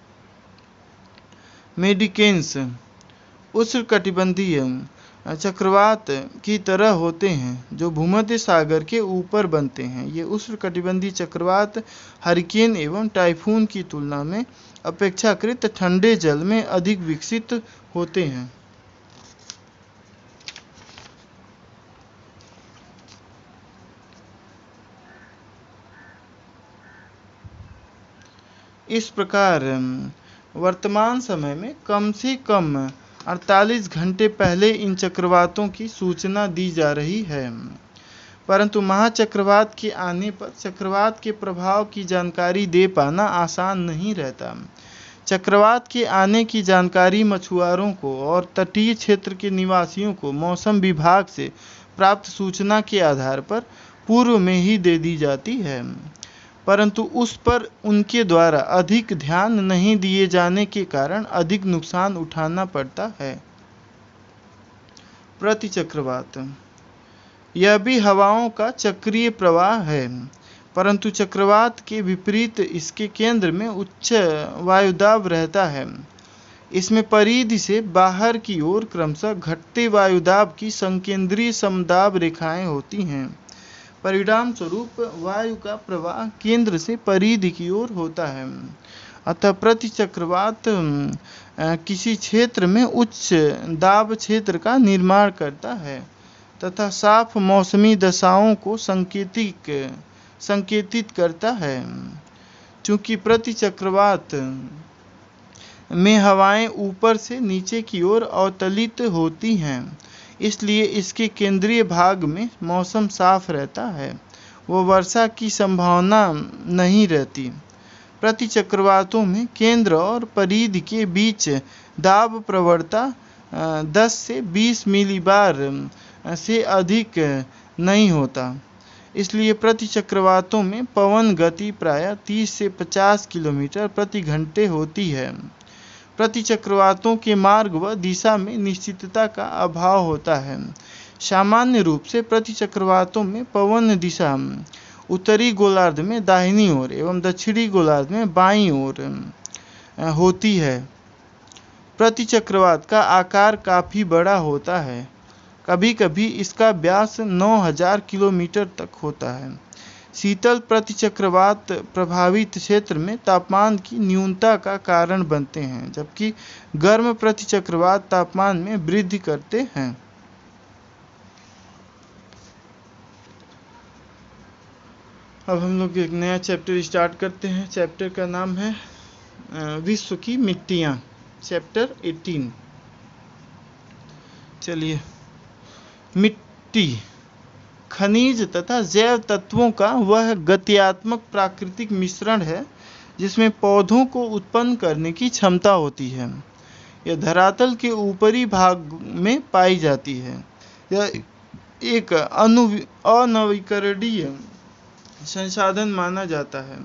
मेडिकेन्स उष्णकटिबंधीय चक्रवात की तरह होते हैं जो भूमध्य सागर के ऊपर बनते हैं। ये उष्णकटिबंधीय चक्रवात हरिकेन एवं टाइफून की तुलना में अपेक्षाकृत ठंडे जल में अधिक विकसित होते हैं। इस प्रकार वर्तमान समय में कम से कम 48 घंटे पहले इन चक्रवातों की सूचना दी जा रही है। परंतु महाचक्रवात के आने पर चक्रवात के प्रभाव की जानकारी दे पाना आसान नहीं रहता। चक्रवात के आने की जानकारी मछुआरों को और तटीय क्षेत्र के निवासियों को मौसम विभाग से प्राप्त सूचना के आधार पर पूर्व में ही दे दी जाती है, परंतु उस पर उनके द्वारा अधिक ध्यान नहीं दिए जाने के कारण अधिक नुकसान उठाना पड़ता है। प्रतिचक्रवात यह भी हवाओं का चक्रीय प्रवाह है, परंतु चक्रवात के विपरीत इसके केंद्र में उच्च वायुदाब रहता है। इसमें परिधि से बाहर की ओर क्रमशः घटते वायुदाब की संकेंद्रीय समदाब रेखाएं होती हैं। परिणाम स्वरूप वायु का प्रवाह केंद्र से परिधि की ओर होता है। अतः प्रतिचक्रवात किसी क्षेत्र में उच्च दाब क्षेत्र का निर्माण करता है तथा साफ मौसमी दशाओं को संकेतित करता है। चूंकि प्रतिचक्रवात में हवाएं ऊपर से नीचे की ओर अवतलित होती हैं, इसलिए इसके केंद्रीय भाग में मौसम साफ रहता है, वो वर्षा की संभावना नहीं रहती। प्रतिचक्रवातों में केंद्र और परिधि के बीच दाब प्रवणता 10 से 20 मिलीबार से अधिक नहीं होता। इसलिए प्रतिचक्रवातों में पवन गति प्रायः 30 से 50 किलोमीटर प्रति घंटे होती है। प्रतिचक्रवातों के मार्ग व दिशा में निश्चितता का अभाव होता है। सामान्य रूप से प्रतिचक्रवातों में पवन दिशा उत्तरी गोलार्ध में दाहिनी ओर एवं दक्षिणी गोलार्ध में बाईं ओर होती है। प्रतिचक्रवात का आकार काफी बड़ा होता है, कभी कभी इसका व्यास 9000 किलोमीटर तक होता है। शीतल प्रतिचक्रवात प्रभावित क्षेत्र में तापमान की न्यूनता का कारण बनते हैं, जबकि गर्म प्रतिचक्रवात तापमान में वृद्धि करते हैं। अब हम लोग एक नया चैप्टर स्टार्ट करते हैं। चैप्टर का नाम है विश्व की मिट्टियाँ, चैप्टर 18। चलिए, मिट्टी खनिज तथा जैव तत्वों का वह गत्यात्मक प्राकृतिक मिश्रण है जिसमें पौधों को उत्पन्न करने की क्षमता होती है। यह धरातल के ऊपरी भाग में पाई जाती है। यह एक अनवीकरणीय संसाधन माना जाता है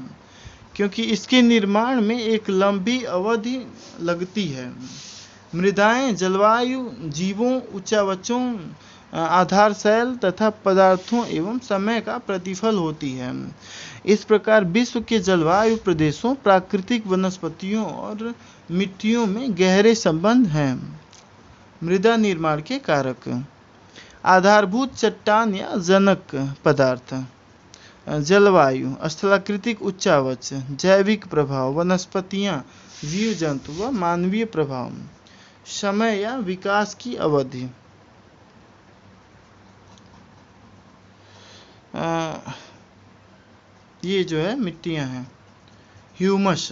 क्योंकि इसके निर्माण में एक लंबी अवधि लगती है। मृदाएं जलवायु, जीवों, उच्चावचों, आधारशैल तथा पदार्थों एवं समय का प्रतिफल होती है। इस प्रकार विश्व के जलवायु प्रदेशों, प्राकृतिक वनस्पतियों और मिट्टियों में गहरे संबंध हैं। मृदा निर्माण के कारक: आधारभूत चट्टान या जनक पदार्थ, जलवायु, स्थलाकृतिक उच्चावच, जैविक प्रभाव, वनस्पतियां, जीव जंतु व मानवीय प्रभाव, समय या विकास की अवधि। ये जो है मिट्टियां हैं। ह्यूमस,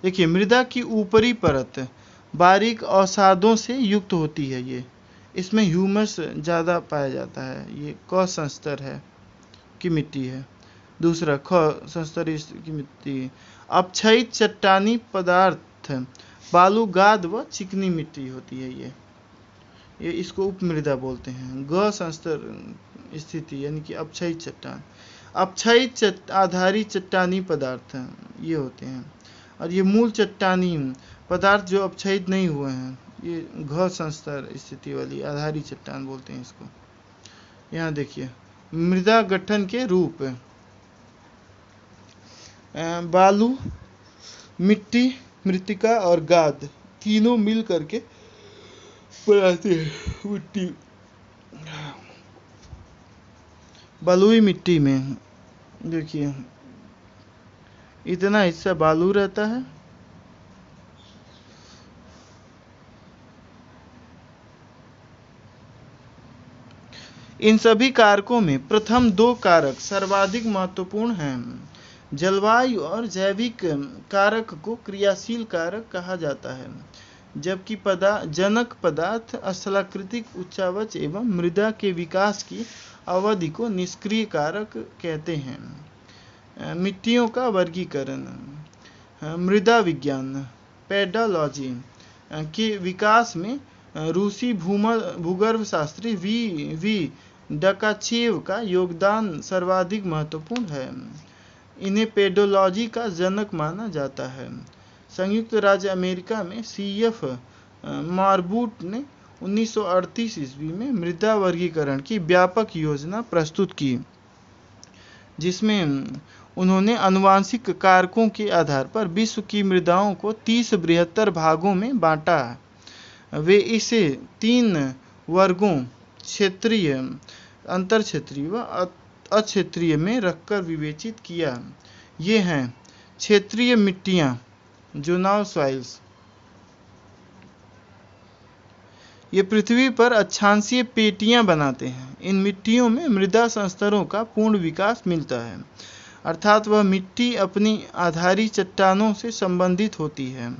देखिए मृदा की ऊपरी परत बारीक अवसादों से युक्त होती है। ये इसमें ह्यूमस ज़्यादा पाया जाता है। ये क संस्तर है की मिट्टी है। दूसरा ख संस्तर की मिट्टी। अपक्षयित चट्टानी पदार्थ बालूगाद व चिकनी मिट्टी होती है। ये इसको उपमृदा बोलते हैं। ग संस्तर स्थिति यानी कि अपक्षयित चट्टान। अपक्षयित आधारी चट्टानी पदार्थ ये होते हैं। और ये मूल चट्टानी पदार्थ जो अपक्षयित नहीं हुए हैं, ये घ संस्तर स्थिति वाली आधारी चट्टान बोलते हैं इसको। यहाँ देखिए मृदा गठन के रूप: बालू, मिट्टी, मृतिका और गाद तीनों मिल करके बनाते हैं मिट्टी। बलुई मिट्टी में देखिए इतना हिस्सा बालू रहता है। इन सभी कारकों में प्रथम दो कारक सर्वाधिक महत्वपूर्ण हैं। जलवायु और जैविक कारक को क्रियाशील कारक कहा जाता है, जबकि जनक पदार्थ स्थलाकृतिक उच्चावच एवं मृदा के विकास की अवधि को निष्क्रिय कारक कहते हैं। मिट्टियों का वर्गीकरण। मृदा विज्ञान पेडोलॉजी के विकास में रूसी भूगर्भ शास्त्री वी डकाचेव का योगदान सर्वाधिक महत्वपूर्ण है। इन्हें पेडोलॉजी का जनक माना जाता है। संयुक्त राज्य अमेरिका में CF मार्बूट ने 1938 ईस्वी में मृदा वर्गीकरण की व्यापक योजना प्रस्तुत की, जिसमें उन्होंने आनुवंशिक कारकों के आधार पर विश्व की मृदाओं को 30 बृहत्तर भागों में बांटा। वे इसे 3 वर्गों क्षेत्रीय, अंतरक्षेत्रीय व अक्षेत्रीय में रखकर विवेचित किया। ये हैं क्षेत्रीय मिट्टियाँ, जोनाल सॉइल्स। ये पृथ्वी पर अक्षांशीय पेटियां बनाते हैं। इन मिट्टियों में मृदा संस्तरों का पूर्ण विकास मिलता है, अर्थात वह मिट्टी अपनी आधारी चट्टानों से संबंधित होती है।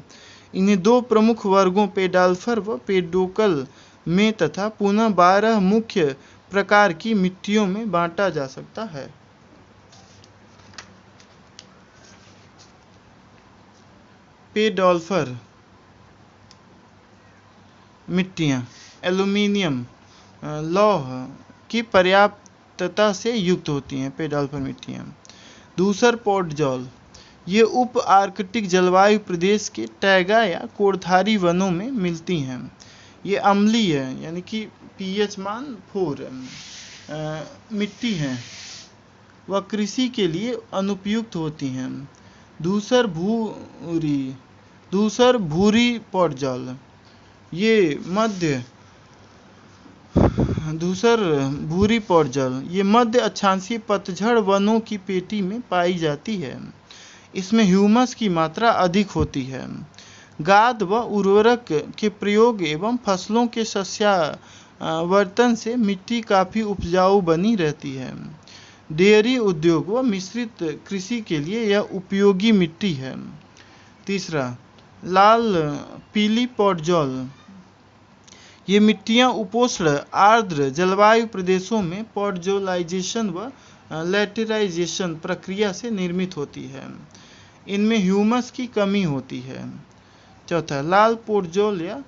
इन्हें 2 प्रमुख वर्गों पेडाल्फर व पेडोकल में तथा पुनः 12 मुख्य प्रकार की मिट्टियों में बांटा जा सकता है। पेडोल्फर मिट्टियाँ एल्यूमीनियम लौह की पर्याप्तता से युक्त होती हैं। पेडोल्फर मिट्टियाँ। धूसर पोडजोल ये उप आर्कटिक जलवायु प्रदेश के टैगा या कोरधारी वनों में मिलती हैं। ये अम्लीय यानी कि pH मान 4 मिट्टी हैं व कृषि के लिए अनुपयुक्त होती हैं। धूसर भूरी पोडजोल ये मध्य अक्षांशीय पतझड़ वनों की पेटी में पाई जाती है। इसमें ह्यूमस की मात्रा अधिक होती है। गाद व उर्वरक के प्रयोग एवं फसलों के सस्यावर्तन से मिट्टी काफ़ी उपजाऊ बनी रहती है। डेयरी उद्योग व मिश्रित कृषि के लिए यह उपयोगी मिट्टी है। तीसरा, लाल पीली पोडजोल ये मिट्टियाँ उपोष्ण आर्द्र जलवायु प्रदेशों में पोडजोलाइजेशन व लैटेराइजेशन प्रक्रिया से निर्मित होती है। इनमें ह्यूमस की कमी होती है। चौथा, लाल पोडजोल या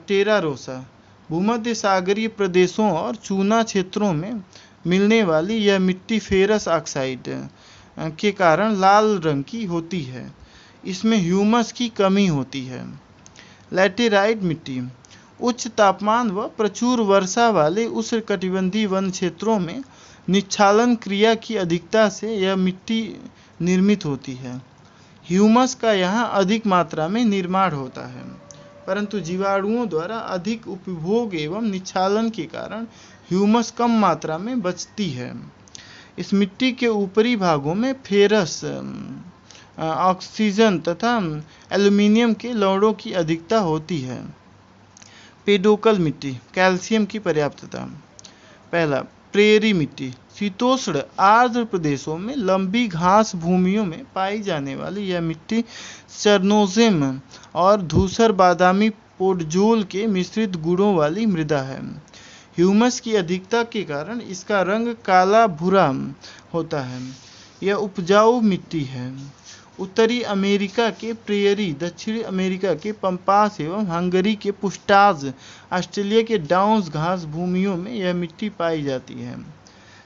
टेरा रोसा भूमध्य सागरीय प्रदेशों और चूना क्षेत्रों में मिलने वाली यह मिट्टी फेरस ऑक्साइड के कारण लाल रंग की होती है। इसमें ह्यूमस की कमी होती है। लैटेराइट मिट्टी उच्च तापमान व प्रचुर वर्षा वाले उष्णकटिबंधीय वन क्षेत्रों में निक्षालन क्रिया की अधिकता से यह मिट्टी निर्मित होती है। ह्यूमस का यहाँ अधिक मात्रा में निर्माण होता है, परंतु जीवाणुओं द्वारा अधिक उपभोग एवं निक्षालन के कारण ह्यूमस कम मात्रा में बचती है। इस मिट्टी के ऊपरी भागों में फेरस, ऑक्सीजन तथा एल्यूमीनियम के लवणों की अधिकता होती है। पेडोकल मिट्टी कैल्शियम की पर्याप्तता। पहला, प्रेरी मिट्टी शीतोष्ण आर्द्र प्रदेशों में लंबी घास भूमियों में पाई जाने वाली यह मिट्टी चरनोज़ेम और धूसर बादामी पोडजोल के मिश्रित गुणों वाली मृदा है। ह्यूमस की अधिकता के कारण इसका रंग काला भूरा होता है। यह उपजाऊ मिट्टी है। उत्तरी अमेरिका के प्रेयरी, दक्षिणी अमेरिका के पंपास एवं हंगरी के पुस्टाज, ऑस्ट्रेलिया के डाउन्स घास भूमियों में यह मिट्टी पाई जाती है।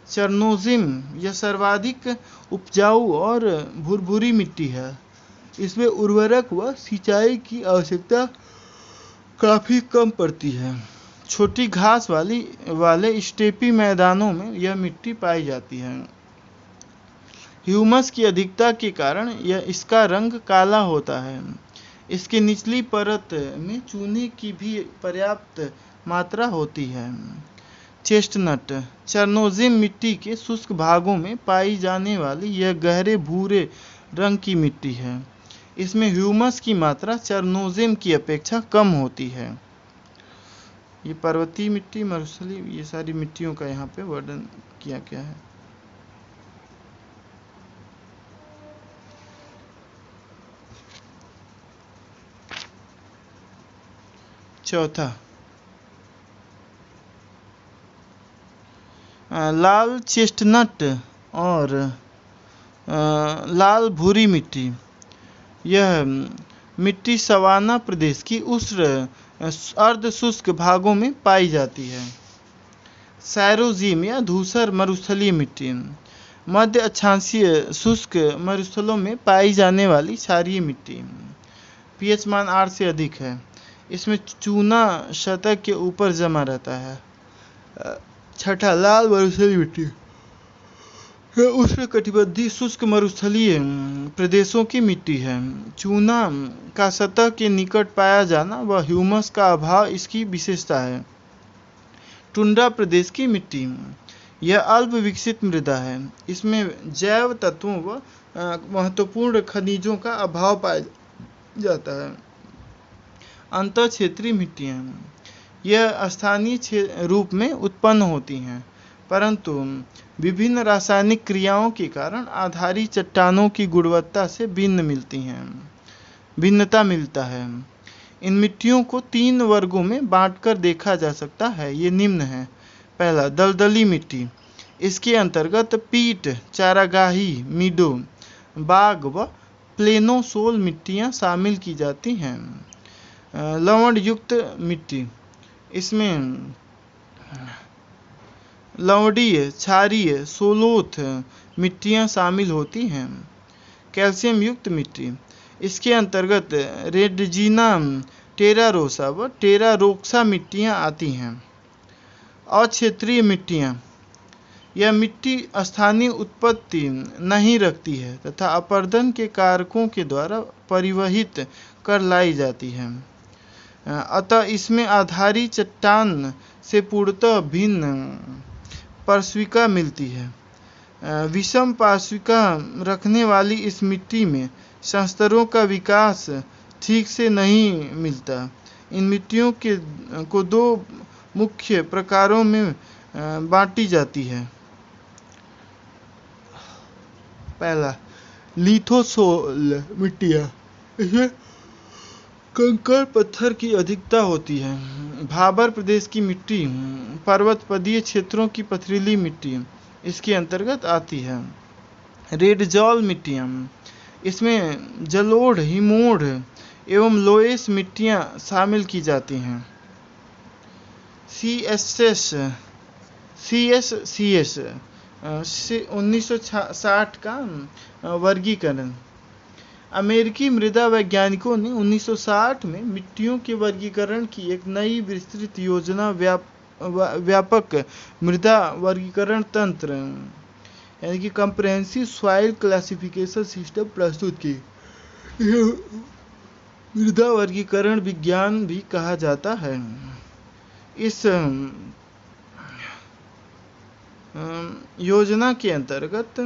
चरनोज़ेम यह सर्वाधिक उपजाऊ और भुरभुरी मिट्टी है। इसमें उर्वरक व सिंचाई की आवश्यकता काफ़ी कम पड़ती है। छोटी घास वाले स्टेपी मैदानों में यह मिट्टी पाई जाती है। ह्यूमस की अधिकता के कारण इसका रंग काला होता है। इसके निचली परत में चूने की भी पर्याप्त मात्रा होती है। चेस्टनट चरनोज़ेम मिट्टी के शुष्क भागों में पाई जाने वाली यह गहरे भूरे रंग की मिट्टी है। इसमें ह्यूमस की मात्रा चरनोज़ेम की अपेक्षा कम होती है। ये पर्वतीय मिट्टी, मरुस्थलीय, ये सारी मिट्टियों का यहाँ पे वर्णन किया गया है। चौथा, लाल चेस्टनट और लाल भूरी मिट्टी। यह मिट्टी सवाना प्रदेश की उष्ण अर्ध शुष्क भागों में पाई जाती है। सैरोजीम या धूसर मरुस्थलीय मिट्टी, मध्य अक्षांशीय शुष्क मरुस्थलों में पाई जाने वाली क्षारीय मिट्टी। पीएच मान 8 से अधिक है। इसमें चूना सतह के ऊपर जमा रहता है। छठा, लाल मरुस्थलीय मिट्टी, उष्णकटिबंधीय शुष्क मरुस्थलीय प्रदेशों की मिट्टी है। चूना का सतह के निकट पाया जाना व ह्यूमस का अभाव इसकी विशेषता है। टुंड्रा प्रदेश की मिट्टी, यह अल्प विकसित मृदा है। इसमें जैव तत्वों व महत्वपूर्ण खनिजों का अभाव पाया जाता है। अंतर क्षेत्रीय मिट्टियाँ, यह स्थानीय रूप में उत्पन्न होती हैं, परंतु विभिन्न रासायनिक क्रियाओं के कारण आधारी चट्टानों की गुणवत्ता से भिन्नता मिलता है। इन मिट्टियों को 3 वर्गों में बांटकर देखा जा सकता है। ये निम्न है। पहला, दलदली मिट्टी। इसके अंतर्गत पीट, चारागाही, मीडो, बाग व प्लेनोसोल मिट्टियाँ शामिल की जाती हैं। लवण युक्त मिट्टी, इसमें लवणीय, क्षारीय, सोलोथ मिट्टियाँ शामिल होती हैं। कैल्शियम युक्त मिट्टी, इसके अंतर्गत रेडजीना, टेरारोसा व टेरारोक्सा मिट्टियाँ आती हैं। अक्षेत्रीय मिट्टियाँ, यह मिट्टी स्थानीय उत्पत्ति नहीं रखती है तथा अपरदन के कारकों के द्वारा परिवहित कर लाई जाती है। अतः इसमें आधारी चट्टान से पूर्णतः भिन्न पार्श्विका मिलती है। विषम पार्श्विका रखने वाली इस मिट्टी में संस्तरों का विकास ठीक से नहीं मिलता। इन मिट्टियों को 2 मुख्य प्रकारों में बांटी जाती है। पहला, लिथोसोल मिट्टियाँ, इसमें कंकड़ पत्थर की अधिकता होती है। भाबर प्रदेश की मिट्टी पर्वतपदीय क्षेत्रों की पथरीली मिट्टी इसके अंतर्गत आती है। रेडजॉल मिट्टियाँ, इसमें जलोढ़, हिमोढ़ एवं लोएस मिट्टियाँ शामिल की जाती हैं। CSCS 1960 का वर्गीकरण। अमेरिकी मृदा वैज्ञानिकों ने 1960 में मिट्टियों के वर्गीकरण की एक नई विस्तृत योजना व्यापक मृदा वर्गीकरण तंत्र यानी कि कंप्रेहेंसिव सॉइल क्लासिफिकेशन सिस्टम प्रस्तुत की। मृदा वर्गीकरण विज्ञान भी कहा जाता है। इस योजना के अंतर्गत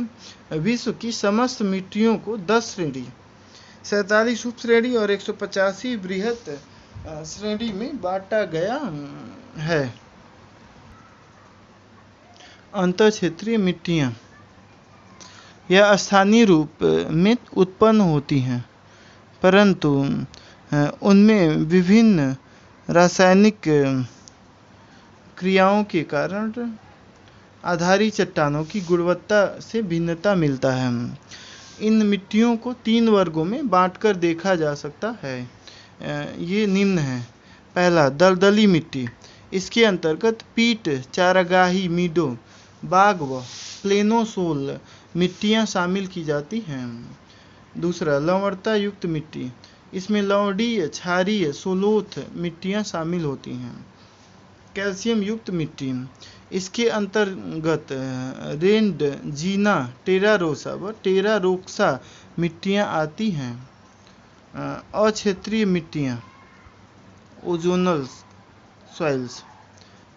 विश्व की समस्त मिट्टियों को 10 श्रेणी, 47 उप श्रेणी और 185 बृहत श्रेणी में बांटा गया है। अंतर क्षेत्रीय मिट्टियाँ, यह स्थानीय रूप में उत्पन्न होती हैं, परंतु उनमें विभिन्न रासायनिक क्रियाओं के कारण आधारी चट्टानों की गुणवत्ता से भिन्नता मिलता है। इन मिट्टियों को 3 वर्गों में बांटकर देखा जा सकता है। ये निम्न है। पहला, दलदली मिट्टी। इसके अंतर्गत पीट, चारागाही, मीडो, बाग व प्लेनोसोल मिट्टियाँ शामिल की जाती हैं। दूसरा, लवणता युक्त मिट्टी। इसमें लवणीय, क्षारीय, सोलोथ मिट्टियाँ शामिल होती हैं। कैल्शियम युक्त मिट्टी। इसके अंतर्गत रेडजीना, टेरारोसा व टेरारोक्सा मिट्टियाँ आती हैं। अक्षेत्रीय मिट्टियाँ, ओजोनल सॉइल्स।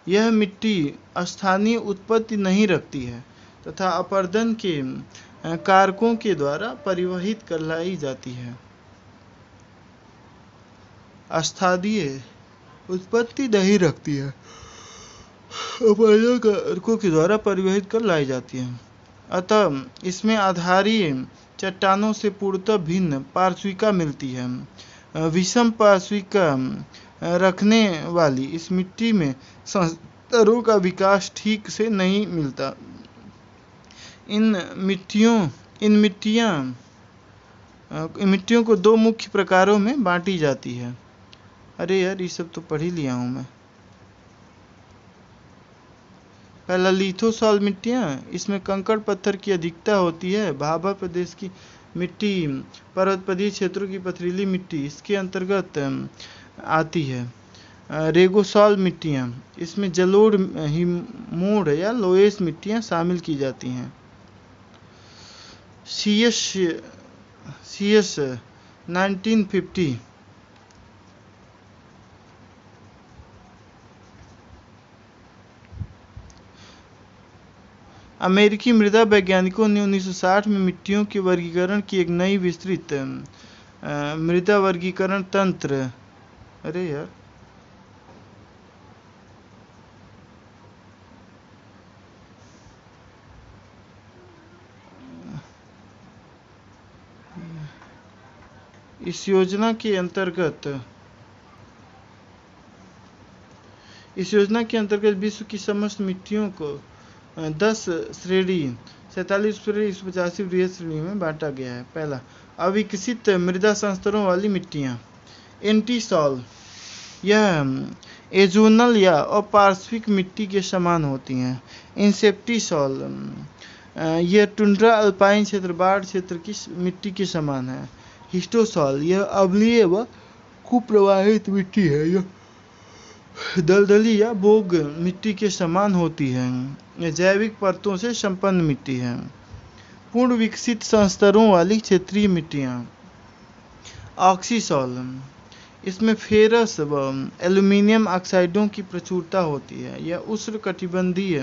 यह मिट्टी स्थानीय उत्पत्ति नहीं रखती है तथा अपरदन के कारकों के द्वारा परिवहित कर लाई जाती है। स्थानीय उत्पत्ति नहीं रखती है, अपरदन कारकों के द्वारा परिवहित कर लाई जाती है। अतः इसमें आधारीय चट्टानों से पूर्णतः भिन्न पार्श्विका मिलती है। विषम पार्श्विका रखने वाली इस मिट्टी में संस्तरों का विकास ठीक से नहीं मिलता। इन मिट्टियों को दो मुख्य प्रकारों में बांटी जाती है। अरे यार, ये सब तो पढ़ ही लिया हूँ मैं। पहला लिथोसॉल मिट्टियाँ, इसमें कंकड़ पत्थर की अधिकता होती है। भाभा प्रदेश की मिट्टी पर्वतपदीय क्षेत्रों की पथरीली मिट्टी इसके अंतर्गत आती है। रेगोसॉल मिट्टियाँ, इसमें जलोढ़, हिमोड़ या लोएस मिट्टियाँ शामिल की जाती हैं। CS 1950 अमेरिकी मृदा वैज्ञानिकों ने 1960 में मिट्टियों के वर्गीकरण की एक नई विस्तृत मृदा वर्गीकरण तंत्र अरे यार इस योजना के अंतर्गत विश्व की समस्त मिट्टियों को 10 श्रेणी 47 श्रेणी 185 वृहद श्रेणी में बांटा गया है। पहला, अविकसित मृदा संस्तरों वाली मिट्टियाँ। एंटीसॉल, यह एजोनल या अपार्श्विक मिट्टी के समान होती हैं। इंसेप्टिसॉल, यह टुंड्रा अल्पाइन क्षेत्र बाढ़ क्षेत्र की मिट्टी के समान है। हिस्टोसॉल, यह अम्लीय व कुप्रवाहित मिट्टी है। यह दलदली या बोग मिट्टी के समान होती है। यह जैविक परतों से संपन्न मिट्टी है। पूर्ण विकसित संस्तरों वाली क्षेत्रीय मिट्टियाँ। ऑक्सीसॉल, इसमें फेरस व एल्यूमिनियम ऑक्साइडों की प्रचुरता होती है। यह उष्णकटिबंधीय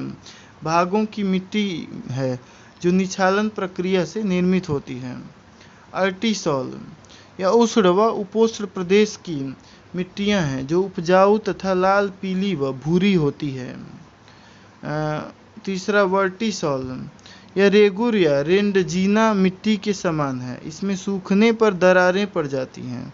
भागों की मिट्टी है जो निछालन प्रक्रिया से निर्मित होती है। अर्टिसॉल, यह उष्ण व उपोष्ण प्रदेश की मिट्टियाँ हैं जो उपजाऊ तथा लाल, पीली व भूरी होती है। तीसरा, वर्टिसॉल, यह रेगुर या रेंडजीना मिट्टी के समान है। इसमें सूखने पर दरारें पड़ जाती हैं,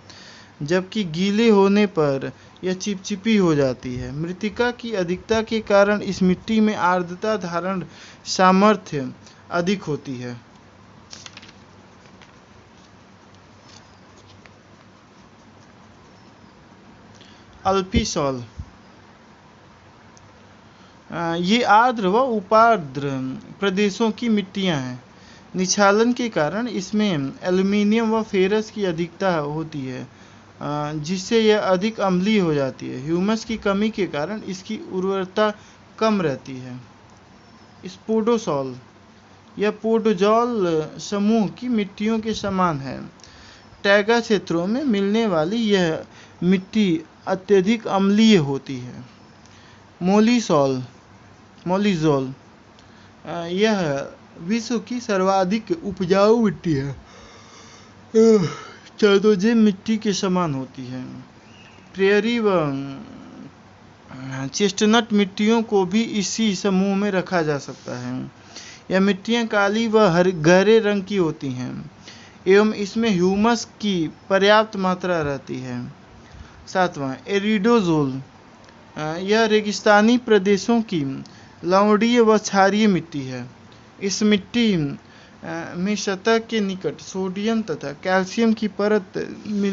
जबकि गीले होने पर यह चिपचिपी हो जाती है। मृत्तिका की अधिकता के कारण इस मिट्टी में आर्द्रता धारण सामर्थ्य अधिक होती है। अल्पिसॉल, ये आर्द्र व उपार्द्र प्रदेशों की मिट्टियाँ हैं। निछालन के कारण इसमें एल्यूमिनियम व फेरस की अधिकता होती है, जिससे यह अधिक अम्लीय हो जाती है। ह्यूमस की कमी के कारण इसकी उर्वरता कम रहती है। स्पोडोसॉल, यह पोडोजॉल समूह की मिट्टियों के समान है। टैगा क्षेत्रों में मिलने वाली यह मिट्टी अत्यधिक अम्लीय होती है। मोलिज़ोल, यह विश्व की सर्वाधिक उपजाऊ मिट्टी है। चादोजेम मिट्टी के समान होती है। प्रेयरी व चेस्टनट मिट्टियों को भी इसी समूह में रखा जा सकता है। यह मिट्टियाँ काली व गहरे रंग की होती हैं एवं इसमें ह्यूमस की पर्याप्त मात्रा रहती है। सातवां, एरिडोजोल, यह रेगिस्तानी प्रदेशों की लवणीय व क्षारीय मिट्टी है। इस मिट्टी में सतह के निकट सोडियम तथा कैल्शियम की परत मिलती